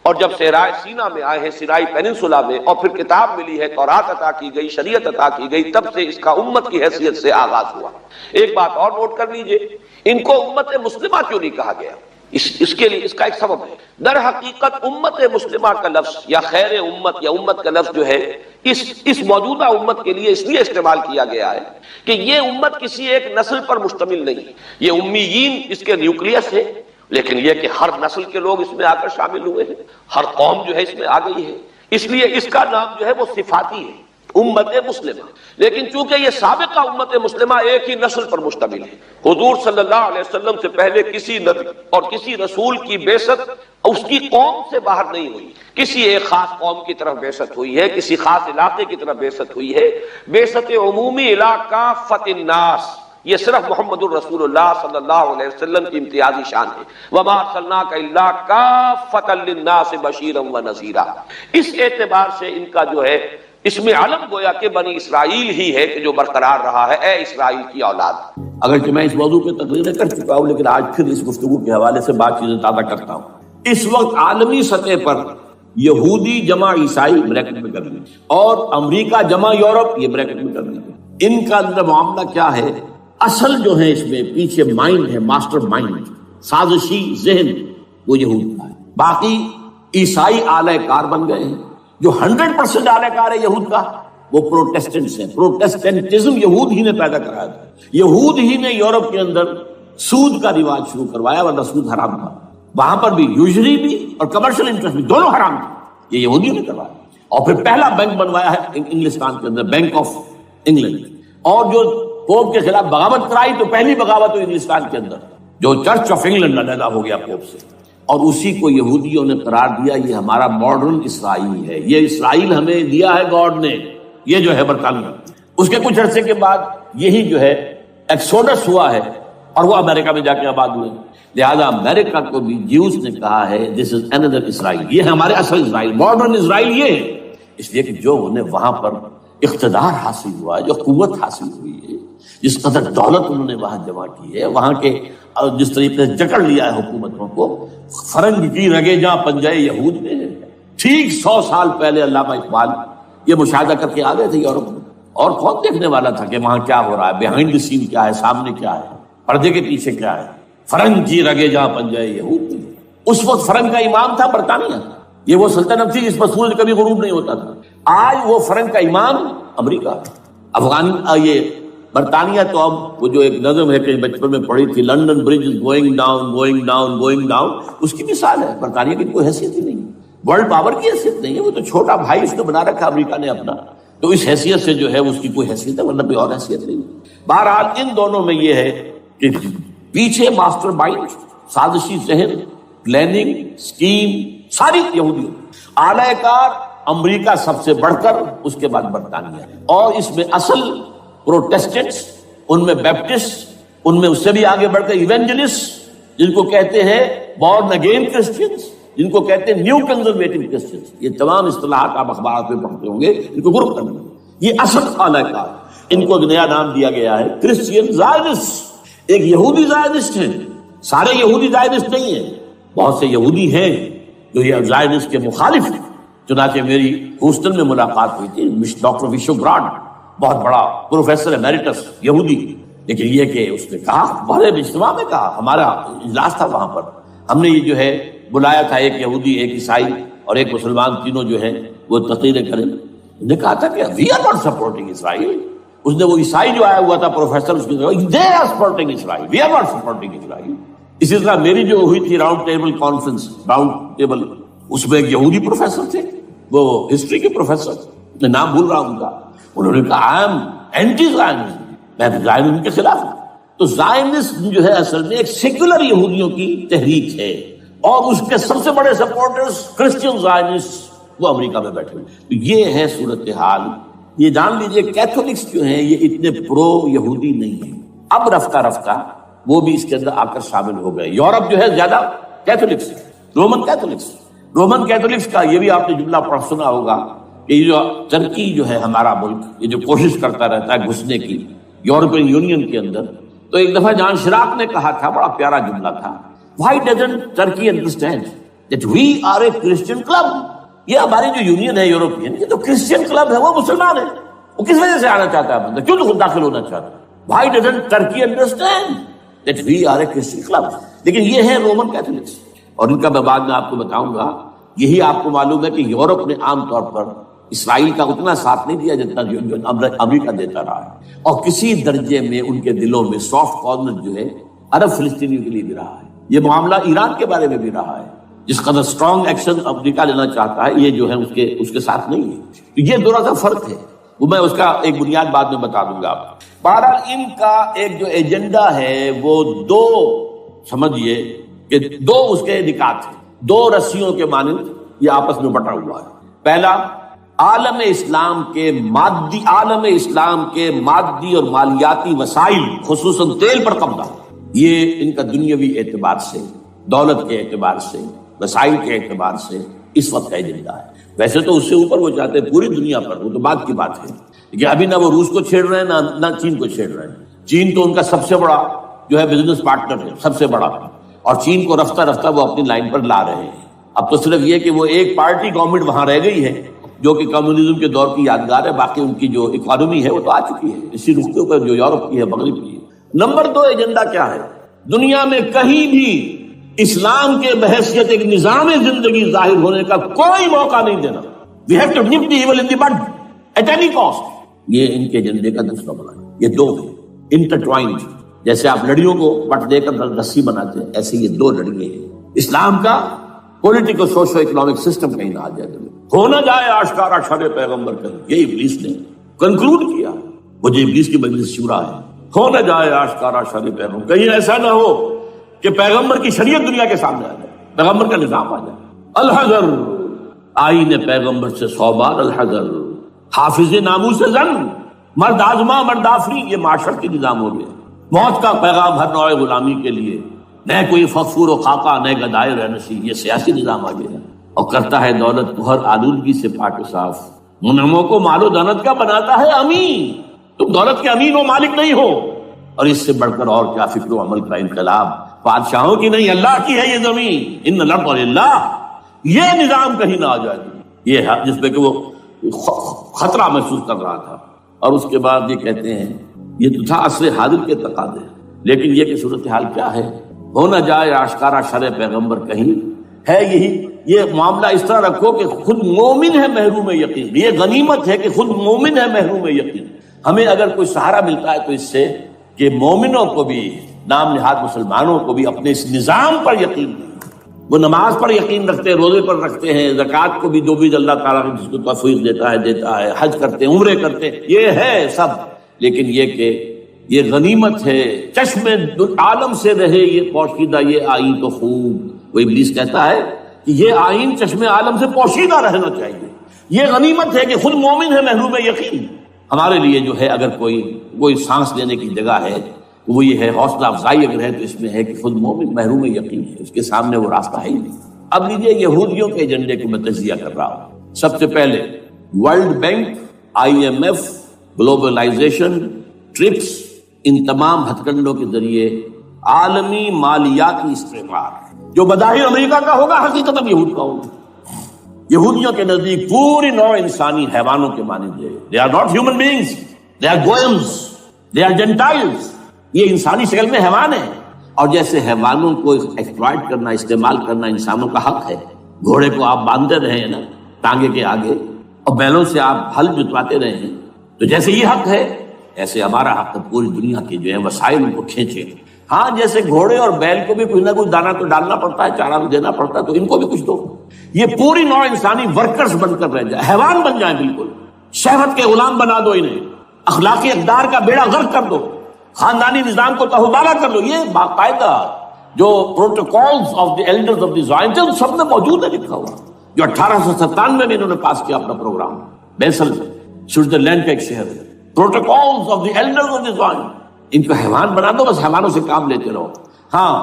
Speaker 2: اور جب صحرائے سینا میں آئے ہیں، سینائی پیننسولا میں، اور پھر کتاب ملی ہے، تورات عطا کی گئی، شریعت عطا کی گئی، تب سے اس کا امت کی حیثیت سے آغاز ہوا۔ ایک بات اور نوٹ کر لیجئے، ان کو امت مسلمہ کیوں نہیں کہا گیا؟ اس کے لیے اس کا ایک سبب ہے۔ در حقیقت امت مسلمہ کا لفظ یا خیر امت یا امت کا لفظ جو ہے اس موجودہ امت کے لیے اس لیے استعمال کیا گیا ہے کہ یہ امت کسی ایک نسل پر مشتمل نہیں، یہ امیین اس کے نیوکلیس ہے، لیکن یہ کہ ہر نسل کے لوگ اس میں آ کر شامل ہوئے ہیں، ہر قوم جو ہے اس میں آ گئی ہے، اس لیے اس کا نام جو ہے وہ صفاتی ہے، امت مسلمہ۔ لیکن چونکہ یہ سابقہ امت مسلمہ ایک ہی نسل پر مشتمل ہے، حضور صلی اللہ علیہ وسلم سے پہلے کسی نبی اور کسی رسول کی بعثت اس کی قوم سے باہر نہیں ہوئی، کسی ایک خاص قوم کی طرف بعثت ہوئی ہے، کسی خاص علاقے کی طرف بعثت ہوئی ہے۔ بعثت عمومی الی کافۃ الناس، یہ صرف محمد الرسول اللہ صلی اللہ علیہ وسلم کی امتیازی شان ہے۔ وما ارسلناک الا کافۃ للناس بشیرا ونذیرا۔ اس اعتبار سے ان کا جو ہے اس میں علم گویا کہ بنی اسرائیل ہی ہے کہ جو برقرار رہا ہے، اے اسرائیل کی اولاد۔
Speaker 1: اگرچہ میں اس موضوع پہ تقریریں کر چکا ہوں لیکن آج پھر اس گفتگو کے حوالے سے بات چیزیں تازہ کرتا ہوں۔ اس وقت عالمی سطح پر یہودی جمع عیسائی بریکٹ میں کر لیجیے اور امریکہ جمع یورپ یہ بریکٹ میں کر لیجیے، ان کا اندر معاملہ کیا ہے؟ اصل جو ہے اس میں پیچھے مائنڈ ہے، ماسٹر مائنڈ، سازشی ذہن وہ یہود کا ہے۔ باقی عیسائی آلہ کار بن گئے ہیں۔ جو 100% آلہ کار ہے یہود کا وہ پروٹیسٹنٹس ہیں۔ پروٹیسٹنٹزم یہود ہی نے پیدا کرایا تھا، یہود ہی نے یورپ کے اندر سود کا رواج شروع کروایا، ورنہ سود حرام تھا، وہاں پر بھی یوزری بھی اور کمرشل انٹرسٹ بھی دونوں حرام تھے، یہ یہودیوں نے کروایا۔ اور پھر پہلا بینک بنوایا ہے انگلستان کے اندر، بینک آف انگلینڈ میں، اور جو پوپ کے خلاف بغاوت کرائی تو پہلی بغاوت ہوئی انگلستان کے اندر، جو چرچ آف انگلینڈ علیحدہ ہو گیا پوپ سے، اور اسی کو یہودیوں نے قرار دیا یہ ہمارا ماڈرن اسرائیل ہے، یہ اسرائیل ہمیں دیا ہے گاڈ نے، یہ جو ہے برطانیہ۔ اس کے کچھ عرصے کے بعد یہی جو ہے ایکسوڈس ہوا ہے اور وہ امریکہ میں جا کے آباد ہوئے، لہذا امریکہ کو بھی جیوز نے کہا ہے دس از اندر اسرائیل، یہ ہے ہمارے اصل اسرائیل، ماڈرن اسرائیل یہ ہے، اس لیے کہ جو انہیں وہاں پر اقتدار حاصل ہوا ہے، جو قوت حاصل ہوئی ہے، جس قدر دولت انہوں نے وہاں جمع کی ہے، وہاں کے جس طریقے سے جکڑ لیا ہے حکومتوں کو، فرنگ کی رگے جہاں پنجے یہود میں ہے۔ ٹھیک 100 سال پہلے علامہ اقبال یہ مشاہدہ کر کے آ گئے تھے یورپ میں، اور کون دیکھنے والا تھا کہ وہاں کیا ہو رہا ہے، بیہائنڈ دی سین کیا ہے، سامنے کیا ہے، پردے کے پیچھے کیا ہے۔ فرنگ کی رگے جہاں پنجے یہود میں، اس وقت فرنگ کا امام تھا برطانیہ، یہ وہ سلطنت تھی جس پر سورج کبھی غروب نہیں ہوتا تھا، آج وہ فرنگ کا امام امریکہ، یہ برطانیہ تو اب وہ جو ایک نظم ہے کہ بچپن میں پڑھی تھی، London bridge is going down going down going down, اس کی مثال ہے۔ برطانیہ کی کوئی حیثیت ہی نہیں، ورلڈ پاور کی حیثیت نہیں ہے، وہ تو چھوٹا بھائی اس نے بنا رکھا امریکہ نے اپنا، تو اس حیثیت سے جو ہے اس کی کوئی حیثیت ہے، ورنہ کوئی اور حیثیت نہیں۔ بہرحال ان دونوں میں یہ ہے کہ پیچھے ماسٹر مائنڈ، سازشی ذہن، پلاننگ، اسکیم ساری یہودی، اعلی کار امریکہ سب سے بڑھ کر، اس کے بعد برطانیہ، اور اس میں اصل پروٹیسٹنٹس، ان میں بیپٹسٹ، ان میں اس سے بھی آگے بڑھ کر ایونجلسٹ، جن کو کہتے ہیں بورن اگین کرسچنس، جن کو کہتے ہیں نیو کنزرویٹو کرسچنس، یہ تمام اصطلاحات آپ اخبارات میں پڑھتے ہوں گے، ان کو گروپ کرنا، یہ اصل اعلی کار، ان کو ایک نیا نام دیا گیا ہے کرسچین زائنسٹ۔ ایک یہودی زائنسٹ ہیں، سارے یہودی زائنسٹ نہیں ہیں، بہت سے یہودی ہیں جو یہ زائنسٹ کے مخالف ہیں۔ چنانچہ میری ہیوسٹن میں ملاقات ہوئی تھی ڈاکٹر وشو براڈ، بہت بڑا پروفیسر ایمیریٹس یہودی، لیکن یہ کہ اس نے کہا، بڑے اجتماع میں کہا، ہمارا اجلاس تھا وہاں پر، ہم نے یہ جو ہے بلایا تھا ایک یہودی، ایک عیسائی اور ایک مسلمان، تینوں جو ہیں وہ تقریریں کریں۔ نے کہا تھا کہ وی آر ناٹ سپورٹنگ اسرائیل۔ اس نے وہ عیسائی جو آیا ہوا تھا پروفیسر، اس نے they are supporting Israel, we are not supporting Israel. اسی طرح میری جو ہوئی تھی round table conference, round table, اس میں ایک یہودی پروفیسر تھے، وہ ہسٹری کے پروفیسر، میں نام بھول رہا ہوں ان کا، انہوں نے کہا آئی ایم اینٹی زائنسٹ، میں زائنسٹ کے خلاف ہوں۔ تو زائنسٹ جو ہے اصل میں ایک سیکولر یہودیوں کی تحریک ہے، اور اس کے سب سے بڑے سپورٹرز کرسچین زائنسٹ وہ امریکہ میں بیٹھے ہوئے۔ تو یہ ہے صورتحال۔ یہ جان لیجئے کیتھولکس جو ہیں یہ اتنے پرو یہودی نہیں ہیں، اب رفتہ رفتہ وہ بھی اس کے اندر آ کر شامل ہو گئے۔ یورپ جو ہے زیادہ کیتھولکس ہے، رومن کیتھولکس کا یہ بھی آپ نے جملہ پڑھ سنا ہوگا کہ یہ جو ترکی جو ہے ہمارا ملک، یہ جو کوشش کرتا رہتا ہے گھسنے کی یورپین یونین کے اندر، تو ایک دفعہ جان شراق نے کہا تھا، بڑا پیارا جملہ تھا، Why doesn't Turkey understand that we are a Christian club؟ یہ ہماری جو یونین ہے یورپین، یہ تو کرسچین کلب ہے، وہ مسلمان ہے، وہ کس وجہ سے آنا چاہتا ہے بندہ، کیوں تو خود داخل ہونا چاہتا ہے؟ Why doesn't Turkey understand that we are a Christian club؟ لیکن یہ ہے رومن کیتھولکس، اور ان کا میں بعد میں آپ کو بتاؤں گا۔ یہی آپ کو معلوم ہے کہ یورپ نے عام طور پر اسرائیل کا اتنا ساتھ نہیں دیا جتنا جو امریکہ دیتا رہا ہے، اور کسی درجے میں ان کے دلوں میں سافٹ کارنر جو ہے عرب فلسطینیوں کے لیے بھی رہا ہے۔ یہ معاملہ ایران کے بارے میں بھی رہا ہے، جس قدر اسٹرانگ ایکشن امریکہ لینا چاہتا ہے، یہ جو ہے اس کے ساتھ نہیں ہے۔ تو یہ دونوں کا فرق ہے، وہ میں اس کا ایک بنیاد بعد میں بتا دوں گا آپ کو۔ بہرحال ان کا ایک جو ایجنڈا ہے وہ دو، سمجھیے کہ دو اس کے نکات ہیں، دو رسیوں کے مانند یہ آپس میں بٹا ہوا ہے۔ پہلا، عالم اسلام کے مادی اور مالیاتی وسائل، خصوصاً تیل پر قبضہ، یہ ان کا دنیاوی اعتبار سے، دولت کے اعتبار سے، وسائل کے اعتبار سے اس وقت کا ایجنڈا ہے۔ ویسے تو اس سے اوپر وہ چاہتے ہیں پوری دنیا پر، وہ تو بعد کی بات ہے، لیکن ابھی نہ وہ روس کو چھیڑ رہے ہیں نہ چین کو چھیڑ رہے ہیں۔ چین تو ان کا سب سے بڑا جو ہے بزنس پارٹنر ہے، سب سے بڑا، اور چین کو رفتہ رفتہ وہ اپنی لائن پر لا رہے ہیں۔ اب تو صرف یہ کہ وہ ایک پارٹی گورنمنٹ وہاں رہ گئی ہے جو کہ کمیونزم کے دور کی یادگار ہے، باقی ان کی جو اکانومی ہے وہ تو آ چکی ہے اسی رختے پر جو یورپ کی ہے، مغرب کی ہے۔ نمبر دو ایجنڈا کیا ہے؟ دنیا میں کہیں بھی اسلام کے بحیثیت ایک نظام زندگی ظاہر ہونے کا کوئی موقع نہیں دینا۔ We have to nip the evil in the bud at any cost۔ یہ ان کے ایجنڈے کا دوسرا بڑا ہے۔ یہ دو ہیں انٹرٹوائنڈ، جیسے آپ لڑیوں کو بٹ دے کر رسی بناتے ہیں، ایسے یہ دو لڑیے ہیں۔ اسلام کا پولیٹیکل سوشو اکنامک سسٹم کہیں نہ آ جائے، ہو نہ جائے آشکارا شر پیغمبر کہیں، یہ ابلیس نے کنکلوڈ کیا۔ وہ جو ابلیس کی مجلس شورا ہے، ہو نہ جائے آشکارا شر پیغمبر، کہیں ایسا نہ ہو کہ پیغمبر کی شریعت دنیا کے سامنے آ جائے، پیغمبر کا نظام آ جائے۔ الحذر، آئین پیغمبر سے 100 بار الحذر، حافظ ناموس زن، مرد آزما مرد آفری، یہ معاشرت کے نظام ہو گیا۔ موت کا پیغام ہر نوع غلامی کے لیے، نہ کوئی فخور و خاکہ نہ گدائے رہنسی، یہ سیاسی نظام آ گیا اور کرتا ہے دولت کو ہر آلودگی سے پاک و صاف۔ منعموں کو مال و دولت کا بناتا ہے امین، تم دولت کے امین و مالک نہیں ہو۔ اور اس سے بڑھ کر اور کیا فکر و عمل کا انقلاب، بادشاہوں کی نہیں اللہ کی ہے یہ زمین، ان الارض للہ، یہ نظام کہیں نہ آ جائے، یہ ہے جس پہ کہ وہ خطرہ محسوس کر رہا تھا۔ اور اس کے بعد یہ کہتے ہیں یہ تو تھا عصر حاضر کے تقاضے، لیکن یہ کہ صورتحال کیا ہے، ہو نہ جائے آشکارا شرع پیغمبر کہیں ہے یہی، یہ معاملہ اس طرح رکھو کہ خود مومن ہے محروم یقین، یہ غنیمت ہے کہ خود مومن ہے محروم یقین۔ ہمیں اگر کوئی سہارا ملتا ہے تو اس سے کہ مومنوں کو بھی، نام نہاد مسلمانوں کو بھی اپنے اس نظام پر یقین نہیں، وہ نماز پر یقین رکھتے ہیں، روزے پر رکھتے ہیں، زکوٰۃ کو بھی جو بھی اللہ تعالیٰ جس کو توفیق دیتا ہے، حج کرتے ہیں، عمرے کرتے ہیں، یہ ہے سب، لیکن یہ کہ یہ غنیمت ہے، چشم عالم سے رہے یہ پوشیدہ یہ آئین تو خوب۔ وہ ابلیس کہتا ہے کہ یہ آئین چشم عالم سے پوشیدہ رہنا چاہیے، یہ غنیمت ہے کہ خود مومن ہے محروم یقین۔ ہمارے لیے جو ہے اگر کوئی سانس لینے کی جگہ ہے تو وہ یہ ہے، حوصلہ افزائی اگر ہے تو اس میں ہے کہ خود مومن محروم یقین ہے، اس کے سامنے وہ راستہ ہے ہی نہیں۔ اب لیجیے یہودیوں کے ایجنڈے کو میں تجزیہ کر رہا ہوں۔ سب سے پہلے World Bank, IMF، globalisation, TRIPS, ان تمام ہتھ کنڈوں کے ذریعے عالمی مالیاتی استعمار جو بظاہر امریکہ کا ہوگا حقیقت اب یہود کا ہوگا۔ یہودیوں کے نزدیک پوری نوع انسانی حیوانوں کے مانند ہے، they are not human beings, they are goyim, they are gentiles، یہ انسانی شکل میں حیوان ہیں، اور جیسے حیوانوں کو ایکسپلائٹ کرنا، استعمال کرنا انسانوں کا حق ہے۔ گھوڑے کو آپ باندھتے رہے ہیں نا ٹانگے کے آگے، اور بیلوں سے آپ ہل جتواتے رہے ہیں، تو جیسے یہ حق ہے ایسے ہمارا حق پوری دنیا کے جو ہے وسائل ان کو کھینچے۔ ہاں جیسے گھوڑے اور بیل کو بھی کچھ نہ کچھ دانا تو ڈالنا پڑتا ہے، چارہ تو دینا پڑتا ہے، تو ان کو بھی کچھ دو۔ یہ پوری نوع انسانی ورکرز بن کر رہ جائے، حیوان بن جائیں، بالکل شہوت کے غلام بنا دو انہیں، اخلاقی اقدار کا بیڑا غرق کر دو، خاندانی نظام کو تہوبارہ کر لو۔ یہ باقاعدہ جو protocols of the elders of the Zion سب میں موجود ہے، لکھا ہوا، جو 1897 میں انہوں نے پاس کیا اپنا پروگرام، بیسل میں، سوئٹزرلینڈ کا ایک شہر ہے۔ Protocols of the elders of the Zion, ان کو حیوان بنا دو، بس حیوانوں سے کام لیتے رہو۔ ہاں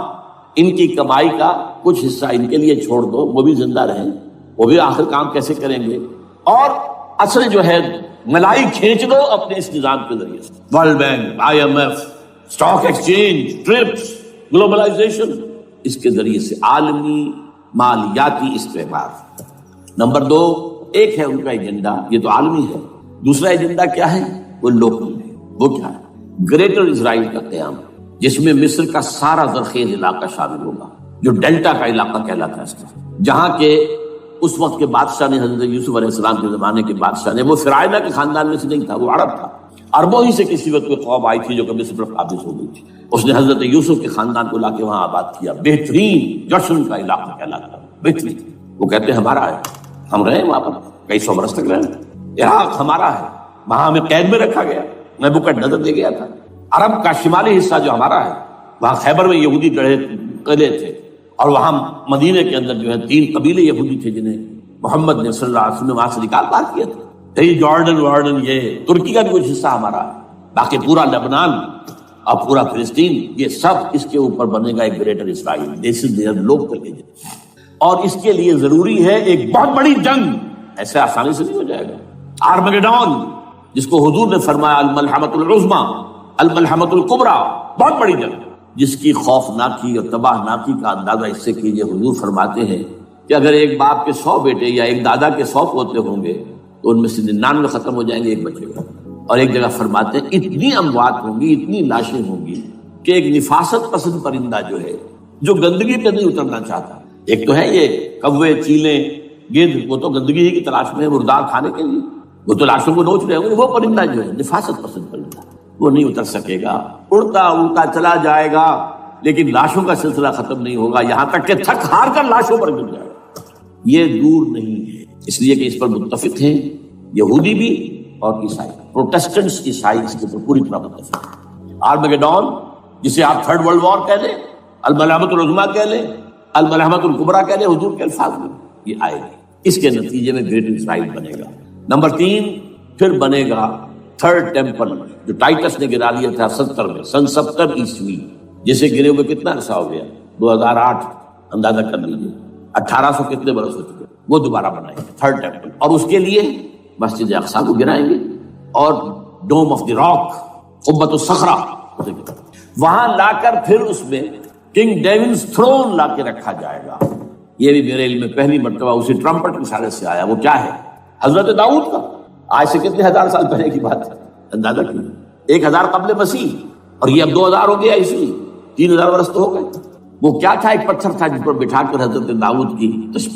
Speaker 1: ان کی کمائی کا کچھ حصہ ان کے لیے چھوڑ دو، وہ بھی زندہ رہیں، وہ بھی آخر کام کیسے کریں گے، اور اصل جو ہے ملائی کھینچ دو اپنے اس نظام کے ذریعے سے۔ World Bank, IMF، stock exchange, TRIPS, globalisation, اس کے ذریعے سے عالمی مالیاتی استعمار۔ نمبر 2، ایک ہے ان کا ایجنڈا، یہ تو عالمی ہے۔ دوسرا ایجنڈا کیا ہے؟ وہ لوکل ہے۔ وہ کیا ہے؟ گریٹر اسرائیل کا قیام، جس میں مصر کا سارا زرخیز علاقہ شامل ہوگا، جو ڈیلٹا کا علاقہ کہلاتا ہے اس کا، جہاں کے اس وقت کے بادشاہ نے، حضرت یوسف علیہ السلام کے زمانے کے بادشاہ نے، وہ فرعونہ کے خاندان میں سے نہیں تھا، وہ عرب تھا۔ عربوں ہی سے کسی وقت کوئی قوم آئی تھی جو کہ مصر پر قابض ہو گئی تھی، اس نے حضرت یوسف کے خاندان کو لا کے وہاں آباد کیا۔ بہترین جشن کا علاقہ کہلاتا ہے، بہترین۔ وہ کہتے ہیں ہمارا ہے، ہم رہے وہاں پر کئی 100 برس تک رہے۔ عراق ہمارا ہے، وہاں ہمیں قید میں رکھا گیا، نبوکدنضر دے گیا تھا۔ عرب کا شمالی حصہ جو ہمارا ہے، وہاں خیبر میں یہودی قلعے تھے، اور وہاں مدینے کے اندر جو ہے 3 قبیلے یہودی تھے جنہیں محمد نے صلی اللہ علیہ وسلم نے وہاں سے نکال باہر کیا تھا۔ جارڈن، یہ ترکی کا بھی کچھ حصہ ہمارا ہے، باقی پورا لبنان اور پورا فلسطین، یہ سب اس کے اوپر بنے گا ایک greater Israel, this is there local agenda. اور اس کے لیے ضروری ہے ایک بہت بڑی جنگ، ایسے آسانی سے نہیں ہو جائے گا۔ آرمگیڈون، جس کو حضور نے فرمایا الملحمۃ العظمیٰ، الملحمۃ الکبریٰ، بہت بڑی جنگ، جس کی خوفناکی اور تباہ ناکی کا اندازہ اس سے کیجیے۔ حضور فرماتے ہیں کہ اگر ایک باپ کے 100 بیٹے یا ایک دادا کے 100 پوتے ہوں گے تو ان میں سے 99 ختم ہو جائیں گے، ایک بچے گا۔ اور ایک جگہ فرماتے ہیں اتنی اموات ہوں گی، اتنی لاشیں ہوں گی کہ ایک نفاست پسند پرندہ جو ہے، جو گندگی پہ نہیں اترنا چاہتا، ایک تو ہے یہ کوے، چیلیں، گدھ، وہ تو گندگی ہی کی تلاش میں ہے مردار کھانے کے لیے، وہ تو لاشوں کو نوچ رہے ہوں گے۔ وہ پرندہ جو ہے نفاست پسند پرندہ، وہ نہیں اتر سکے گا، اڑتا اڑتا چلا جائے گا، لیکن لاشوں کا سلسلہ ختم نہیں ہوگا، یہاں تک کہ تھک ہار کر لاشوں پر گر جائے گا۔ یہ دور نہیں ہے، اس لیے کہ اس پر متفق ہیں یہودی بھی اور عیسائی۔ پروٹیسٹنٹس عیسائی اس کے اوپر پوری طرح متفق ہیں۔ آرمیگیڈون جسے آپ تھرڈ ورلڈ وار کہہ لیں، الملحمۃ العظمیٰ کہہ لیں، الملحمۃ الکبریٰ کہہ لیں، حضور کے الفاظ میں یہ آئے گی۔ اس کے نتیجے میں گریٹ اسرائیل بنے گا۔ نمبر 3 پھر بنے گا تھرڈ ٹیمپل، جو ٹائٹس نے گرا لیا تھا 70 میں، سن 70 عیسوی، جسے گرے ہوئے کتنا عرصہ ہو گیا؟ 2008، اندازہ کر لیجیے 1800 کتنے برس ہو چکے۔ وہ دوبارہ بنائیں گے تھرڈ ٹیمپل، اور اس کے لیے مسجد اقصیٰ کو گرائیں گے اور ڈوم آف دی راک، قبۃ الصخرہ، وہاں لا کر پھر اس میں کنگ ڈیونز تھرون لا کے رکھا جائے گا۔ یہ بھی میرے علم میں پہلی مرتبہ اسی ٹرمپٹ کے اشارے سے آیا۔ وہ کیا ہے؟ حضرت داؤد کا، آج سے کتنے ہزار سال پہلے کی بات ہے، اندازہ کیجیے 1000 قبل مسیح، اور یہ اب 2000 ہو گیا عیسوی، 3000 برس تو ہو گئے۔ وہ کیا تھا؟ ایک پتھر تھا جس پر بٹھا کر حضرت داؤد کی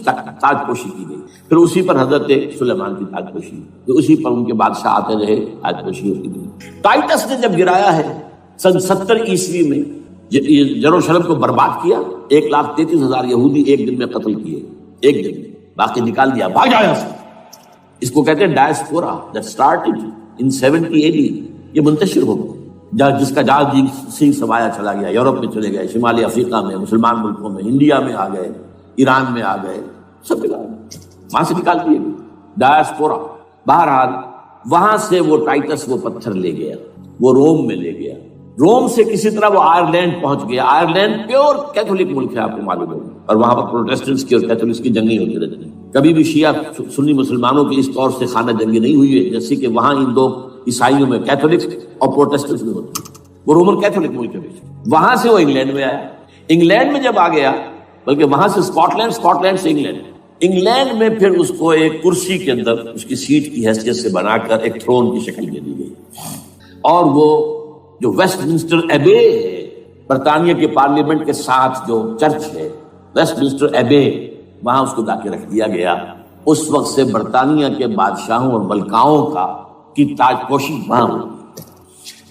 Speaker 1: تاج پوشی کی گئی، پھر اسی پر حضرت سلیمان کی تاج پوشی، پھر اسی پر ان کے بادشاہ آتے رہے، تاج پوشی ہوتی گئی۔ ٹائٹس نے جب گرایا ہے سن 70 عیسوی میں، یروشلم کو برباد کیا، 1,33,000 یہودی ایک دن میں قتل کیے، ایک دن میں، باقی نکال دیا، بھاگ جایا۔ اس کو کہتے ہیں diaspora, that started in 70 AD۔ یہ منتشر ہو گیا، جس کا جہاز سنگھ سمایا چلا گیا، یورپ میں چلے گئے، شمالی افریقہ میں، مسلمان ملکوں میں، انڈیا میں آ گئے، ایران میں آ گئے، سب وہاں سے نکال دیے گئے، ڈائسپورا۔ بہرحال وہاں سے وہ ٹائٹس وہ پتھر لے گیا، وہ روم میں لے گیا، روم سے کسی طرح وہ آئرلینڈ پہنچ گیا۔ آئرلینڈ پیور کیتھولک ملک ہے، آپ کو معلوم ہے، اور وہاں پر پروٹیسٹنٹس کی اور کیتھولکس کی جنگیں ہوتی رہتی ہیں۔ کبھی بھی شیعہ سنی مسلمانوں کی اس طور سے خانہ جنگی نہیں ہوئی ہے جیسے کہ وہاں ان دو عیسائیوں میں کیتھولکس اور پروٹیسٹنٹس میں ہوتی ہے۔ وہ رومن کیتھولک ملک ہے۔ وہاں سے وہ انگلینڈ میں آیا، انگلینڈ میں جب آ گیا، بلکہ وہاں سے اسکاٹ لینڈ سے انگلینڈ میں پھر اس کو ایک کرسی کے اندر اس کی سیٹ کی حیثیت سے بنا کر ایک تھرون کی شکل دے دی گئی، اور وہ جو ویسٹ منسٹر ایبے ہے، برطانیہ کے پارلیمنٹ کے ساتھ جو چرچ ہے ویسٹ منسٹر ایبے، وہاں اس کو لا کے رکھ دیا گیا۔ اس وقت سے برطانیہ کے بادشاہوں اور ملکاؤں کی تاج پوشی وہاں ہوئی۔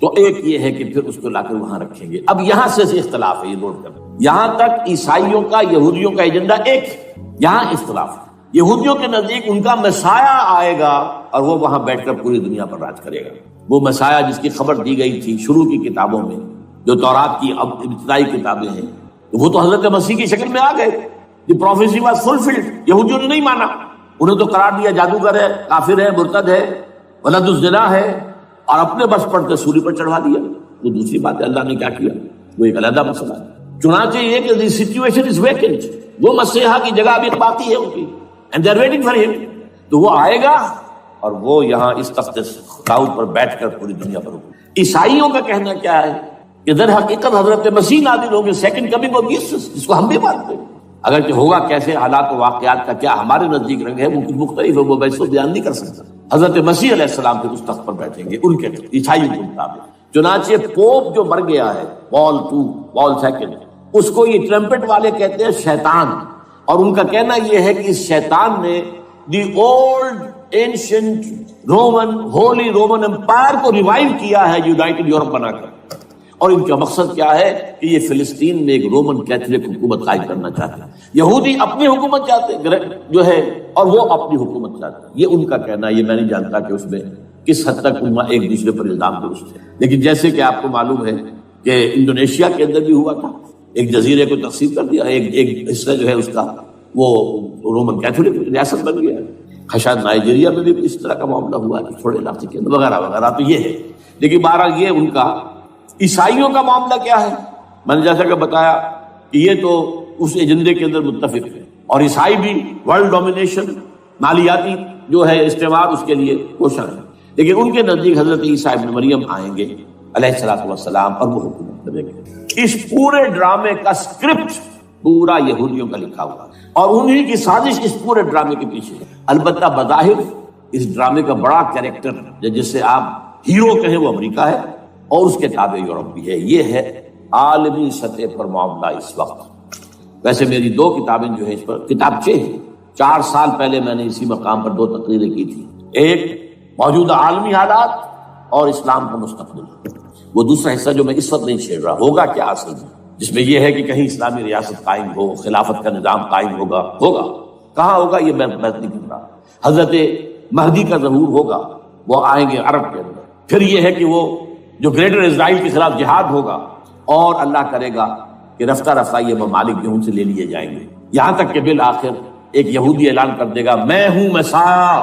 Speaker 1: تو ایک یہ ہے کہ پھر اس کو لا کر وہاں رکھیں گے۔ اب یہاں سے اختلاف ہے، یہ نوٹ کریں، یہاں تک عیسائیوں کا یہودیوں کا ایجنڈا ایک، یہاں اختلاف ہے۔ یہودیوں کے نزدیک ان کا مسیح آئے گا اور وہ وہاں بیٹھ کر پوری دنیا پر راج کرے گا۔ وہ مسیح جس کی خبر دی گئی تھی شروع کی کتابوں میں، جو تورات کی اب ابتدائی کتابیں ہیں، وہ تو حضرت مسیح کی شکل میں آ گئے۔ دی پروفیسی واز فلفلڈ۔ یہودیوں نے نہیں مانا، انہیں تو قرار دیا جادوگر ہے، کافر ہے، مرتد ہے، ولد الزنا ہے، اور اپنے بس پر تصوری پر چڑھا دیا۔ وہ دوسری بات ہے، اللہ نے کیا کیا، وہ ایک علیحدہ مسئلہ ہے۔ چنانچہ یہ کہ دی سچویشن از ویکنٹ، وہ مسیحا کی جگہ ابھی باقی ہے ان کی، and they are waiting for ہم۔ تو وہ آئے گا اور وہ یہاں اس تخت داؤد پر بیٹھ کر پوری دنیا پر ہوگا۔ عیسائیوں کا کہنا کیا ہے کہ در حقیقت حضرت مسیح نازل ہوں گے، سیکنڈ کمنگ آف جیسس، جس کو ہم بھی مانتے ہیں۔ اگرچہ ہوگا کیسے، حالات و واقعات کا کیا ہمارے نزدیک رنگ ہے، وہ کچھ مختلف ہے، وہ ویسے بیان نہیں کر سکتا۔ حضرت مسیح علیہ السلام پھر اس تخت پر بیٹھیں گے ان کے عیسائیوں کے مطابق۔ چنانچہ پوپ جو مر گیا ہے، پال سیکنڈ، اس کو یہ ٹرمپٹ والے کہتے ہیں شیطان، اور ان کا کہنا یہ ہے کہ اس شیطان نے the old ancient Roman holy Roman empire کو ریوائیو کیا ہے یونائٹڈ یورپ بنا کر، اور ان کا مقصد کیا ہے کہ یہ فلسطین میں ایک رومن کیتھولک حکومت قائم کرنا چاہتے ہیں۔ یہودی اپنی حکومت چاہتے جو ہے، اور وہ اپنی حکومت چاہتے ہیں، یہ ان کا کہنا ہے۔ یہ میں نہیں جانتا کہ اس میں کس حد تک ان ایک دوسرے پر الزام درست ہے، لیکن جیسے کہ آپ کو معلوم ہے کہ انڈونیشیا کے اندر بھی ہوا تھا، ایک جزیرے کو تقسیم کر دیا، ایک حصہ جو ہے اس کا وہ رومن کیتھولک ریاست بن گیا۔ شاید نائجیریا میں بھی اس طرح کا معاملہ ہوا ہے تھوڑے علاقے کے اندر، وغیرہ وغیرہ۔ تو یہ ہے، لیکن بہرحال یہ ان کا۔ عیسائیوں کا معاملہ کیا ہے؟ میں نے جیسا کہ بتایا کہ یہ تو اس ایجنڈے کے اندر متفق ہے، اور عیسائی بھی ورلڈ ڈومینیشن، مالیاتی جو ہے استعمار، اس کے لیے کوشاں ہے، لیکن ان کے نزدیک حضرت عیسیٰ ابن مریم آئیں گے علیہ السلام اور وہ حکومت کریں گے۔ اس پورے ڈرامے کا اسکرپٹ پورا یہودیوں کا لکھا ہوا، اور انہی کی سازش اس پورے ڈرامے کے پیچھے ہے۔ البتہ بظاہر اس ڈرامے کا بڑا کیریکٹر جس سے آپ ہیرو کہیں وہ امریکہ ہے، اور اس کے تابع یورپ بھی ہے۔ یہ ہے عالمی سطح پر معاملہ اس وقت۔ ویسے میری 2 کتابیں جو ہے اس پر کتابچے ہیں، 4 سال پہلے میں نے اسی مقام پر 2 تقریریں کی تھی، ایک موجودہ عالمی حالات اور اسلام کا مستقبل، وہ دوسرا حصہ جو میں اس وقت نہیں چھیڑ رہا، ہوگا کیا اصل میں، جس میں یہ ہے کہ کہیں اسلامی ریاست قائم ہو، خلافت کا نظام قائم ہوگا کہاں ہوگا یہ میں نہیں کر رہا۔ حضرت مہدی کا ظہور ہوگا،
Speaker 3: وہ آئیں گے عرب کے اندر. پھر یہ ہے کہ وہ جو گریٹر اسرائیل کے خلاف جہاد ہوگا اور اللہ کرے گا کہ رفتہ رفتہ یہ ممالک جو ان سے لے لیے جائیں گے، یہاں تک کہ بالآخر ایک یہودی اعلان کر دے گا میں ہوں مسیح،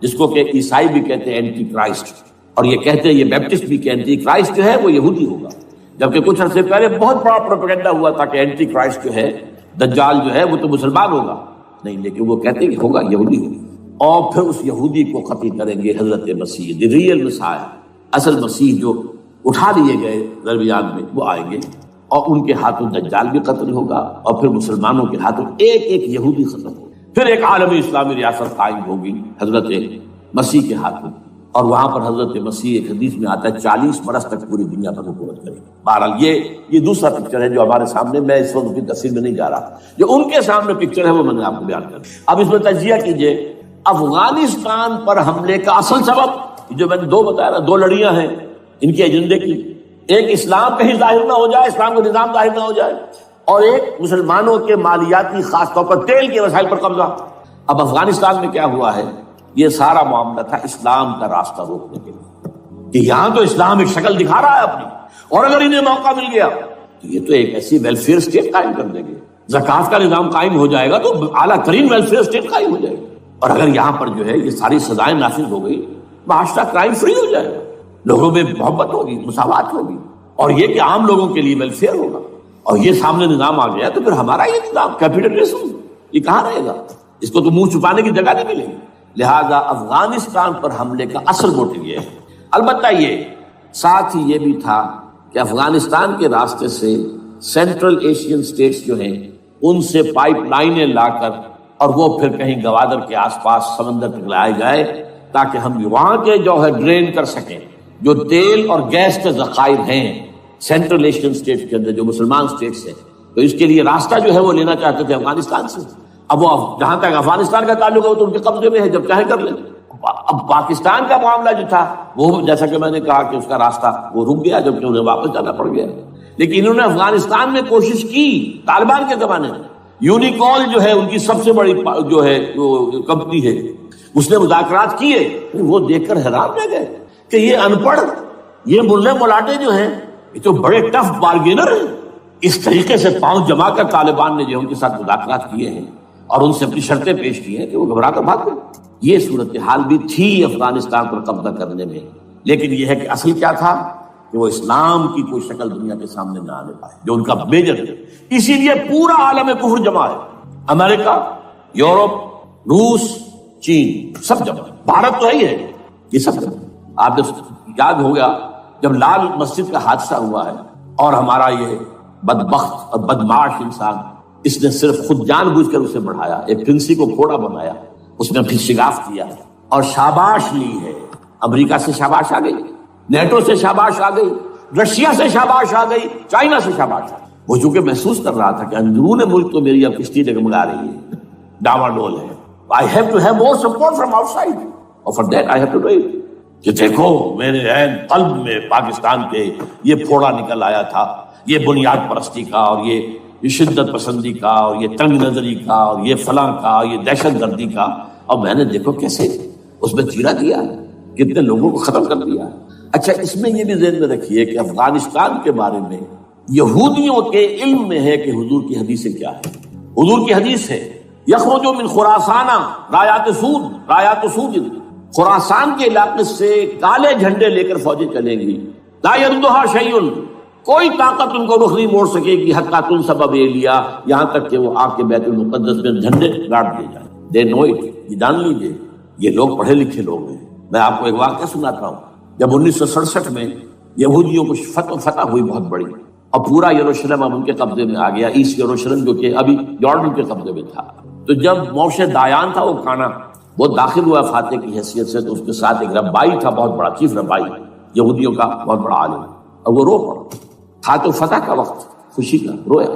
Speaker 3: جس کو کہ عیسائی بھی کہتے ہیں اینٹی کرائسٹ، اور یہ کہتے ہیں یہ بیپٹسٹ بھی کہ اینٹی کرائسٹ جو ہے وہ یہودی ہوگا. جبکہ کچھ عرصے پہلے بہت بڑا پروپیگنڈا ہوا تھا کہ اینٹی کرائسٹ جو ہے، دجال جو ہے وہ تو مسلمان ہوگا، نہیں، لیکن وہ کہتے ہیں کہ ہوگا یہودی ہوگا. اور پھر اس یہودی کو قتل کریں گے حضرت مسیح، دی ریئل مسیح، اصل مسیح جو اٹھا لیے گئے درمیان میں، وہ آئیں گے اور ان کے ہاتھوں دجال بھی قتل ہوگا اور پھر مسلمانوں کے ہاتھوں ایک ایک یہودی ختم ہوگا. پھر ایک عالمی اسلامی ریاست قائم ہوگی حضرت مسیح کے ہاتھوں، اور وہاں پر حضرت مسیح ایک حدیث میں آتا ہے 40 برس تک پوری دنیا پر حکومت کرے. بہرحال یہ دوسرا پکچر ہے جو ہمارے سامنے، میں اس وقت کی تفصیل میں نہیں جا رہا، جو ان کے سامنے پکچر ہے وہ میں نے آپ کو بیان کر دیا. اب اس میں تجزیہ کیجئے افغانستان پر حملے کا اصل سبب جو میں نے دو بتایا نا، دو لڑیاں ہیں ان کے ایجنڈے کی، ایک اسلام کہیں ظاہر نہ ہو جائے، اسلام کا نظام ظاہر نہ ہو جائے، اور ایک مسلمانوں کے مالیاتی خاص طور پر تیل کے وسائل پر قبضہ. اب افغانستان میں کیا ہوا ہے، یہ سارا معاملہ تھا اسلام کا راستہ روکنے کے لیے کہ یہاں تو اسلام ایک شکل دکھا رہا ہے اپنی، اور اگر انہیں موقع مل گیا تو یہ تو ایک ایسی ویلفیئر اسٹیٹ قائم کر دیں گے، زکوٰۃ کا نظام قائم ہو جائے گا تو اعلیٰ ترین ویلفیئر اسٹیٹ قائم ہو جائے گی. اور اگر یہاں پر جو ہے یہ ساری سزائیں نافذ ہو گئی، معاشرہ کرائم فری ہو جائے گا، لوگوں میں محبت ہوگی، مساوات ہوگی، اور یہ کہ عام لوگوں کے لیے ویلفیئر ہوگا. اور یہ سامنے نظام آ گیا تو پھر ہمارا یہ نظام کیپیٹلزم یہ کہاں رہے گا، اس کو تو منہ چھپانے کی جگہ نہیں ملے گی. لہذا افغانستان پر حملے کا اصل موٹو یہ ہے. البتہ یہ ساتھ ہی یہ بھی تھا کہ افغانستان کے راستے سے سینٹرل ایشین اسٹیٹس جو ہیں ان سے پائپ لائنیں لا کر اور وہ پھر کہیں گوادر کے آس پاس سمندر تک لائے جائے تاکہ ہم وہاں کے جو ہے ڈرین کر سکیں جو تیل اور گیس کے ذخائر ہیں سینٹرل ایشین اسٹیٹس کے اندر جو مسلمان اسٹیٹس ہیں. تو اس کے لیے راستہ جو ہے وہ لینا چاہتے تھے افغانستان سے. اب وہ جہاں تک افغانستان کا تعلق ہے وہ تو ان کے قبضے میں ہے، جب چاہے کر لیں. اب پاکستان کا معاملہ جو تھا وہ جیسا کہ میں نے کہا کہ اس کا راستہ وہ رک گیا جبکہ انہیں واپس جانا پڑ گیا. لیکن انہوں نے افغانستان میں کوشش کی طالبان کے زمانے میں. یونیکول جو ہے ان کی سب سے بڑی جو ہے کمپنی ہے، اس نے مذاکرات کیے، وہ دیکھ کر حیران رہ گئے کہ یہ ان پڑھ، یہ ملے ملاٹے جو ہیں یہ تو بڑے ٹف بارگینر ہیں. اس طریقے سے پاؤں جما کر طالبان نے جو ان کے ساتھ مذاکرات کیے ہیں اور ان سے اپنی شرطیں پیش کی ہیں کہ وہ گھبرا کر بھاگ گئے. یہ صورتحال بھی تھی افغانستان پر قبضہ کرنے میں. لیکن یہ ہے کہ اصل کیا تھا کہ وہ اسلام کی کوئی شکل دنیا کے سامنے نہ آنے پائے جو ان کا میجر ہے. اسی لیے پورا عالم کفر جمع ہے، امریکہ، یورپ، روس، چین، سب جمع. بھارت تو ہے ہی ہے، یہ سب جمع. آپ نے یاد ہو گیا جب لال مسجد کا حادثہ ہوا ہے اور ہمارا یہ بدبخت اور بدمعاش انسان اس نے صرف خود جان بوجھ کر اسے بڑھایا، ایک پھنسی کو پھوڑا بنایا، اس میں پھر شگاف کیا اور شاباش لی ہے. امریکہ سے شاباش آ گئی، نیٹو سے شاباش آ گئی، رشیا سے شاباش آ گئی، چائنا سے شاباش آ گئی. وہ چونکہ محسوس کر رہا تھا کہ اندرون ملک تو میری اب کشتی ڈگمگا رہی ہے، ڈاواڈول ہے. I have to have more support from outside. اور for that I have to do it. کہ دیکھو میرے عین قلب میں پاکستان کے یہ پھوڑا نکل آیا تھا، یہ بنیاد پرستی کا اور یہ شدت پسندی کا اور یہ تنگ نظری کا اور یہ فلاں کا، یہ دہشت گردی کا، اور میں نے دیکھو کیسے اس میں چیرا دیا ہے، کتنے لوگوں کو ختم کر دیا ہے. اچھا اس میں یہ بھی ذہن میں رکھیے کہ افغانستان کے بارے میں یہودیوں کے علم میں ہے کہ حضور کی حدیث کیا ہے. حضور کی حدیث ہے یخرج من خراسان رایات سود، خراسان کے علاقے سے کالے جھنڈے لے کر فوجیں چلیں گی. لا یردھا شیء، کوئی طاقت ان کو رخ نہیں موڑ سکے گی. حتیٰ تنصب لیا، یہاں تک کہ وہ آ کے بیت المقدس میں جھنڈے گاڑ دیے جائیں. دے نو اٹ، یہ جان لیجیے یہ لوگ پڑھے لکھے لوگ ہیں. میں آپ کو ایک واقعہ سناتا ہوں. جب 1967 میں یہودیوں کو فتح ہوئی بہت بڑی اور پورا یروشلم اب ان کے قبضے میں آ گیا، ایسٹ یروشلم جو کہ ابھی جارڈن کے قبضے میں تھا. تو جب موشے دایان تھا وہ کانا، وہ داخل ہوا فاتح کی حیثیت سے، تو اس کے ساتھ ایک ربائی تھا بہت بڑا، چیف ربائی یہودیوں کا بہت بڑا عالم، اور وہ رو پڑا. تھا تو فتح کا وقت، خوشی کا، رویا.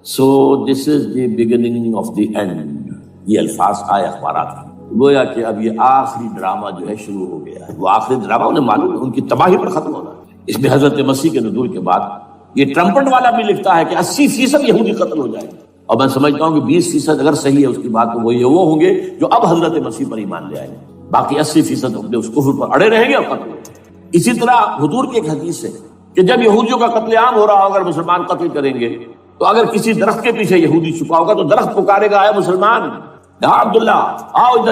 Speaker 3: So this is the beginning of the end, یہ الفاظ آئے اخبارات میں. گویا کہ اب یہ آخری ڈرامہ جو ہے شروع ہو گیا ہے. وہ آخری ڈرامہ انہیں معلوم ہے ان کی تباہی پر ختم ہونا ہے. اس میں حضرت مسیح کے نزول کے بعد یہ ٹرمپٹ والا بھی لکھتا ہے کہ 80% یہودی قتل ہو جائے گا، اور میں سمجھتا ہوں کہ 20% اگر صحیح ہے اس کی بات تو وہ ہوں گے جو اب حضرت مسیح پر ایمان لے آئے. باقی 80% اپنے اس کفر پر اڑے رہیں گے اور قتل ہوگا۔ اسی طرح حضور کی ایک حدیث ہے کہ جب یہودیوں کا قتل عام ہو رہا ہوگا، اگر مسلمان قتل کریں گے تو اگر کسی درخت کے پیچھے یہودی چھپا ہوگا تو درخت پکارے گا، اے مسلمان، یا عبداللہ آؤ ادھر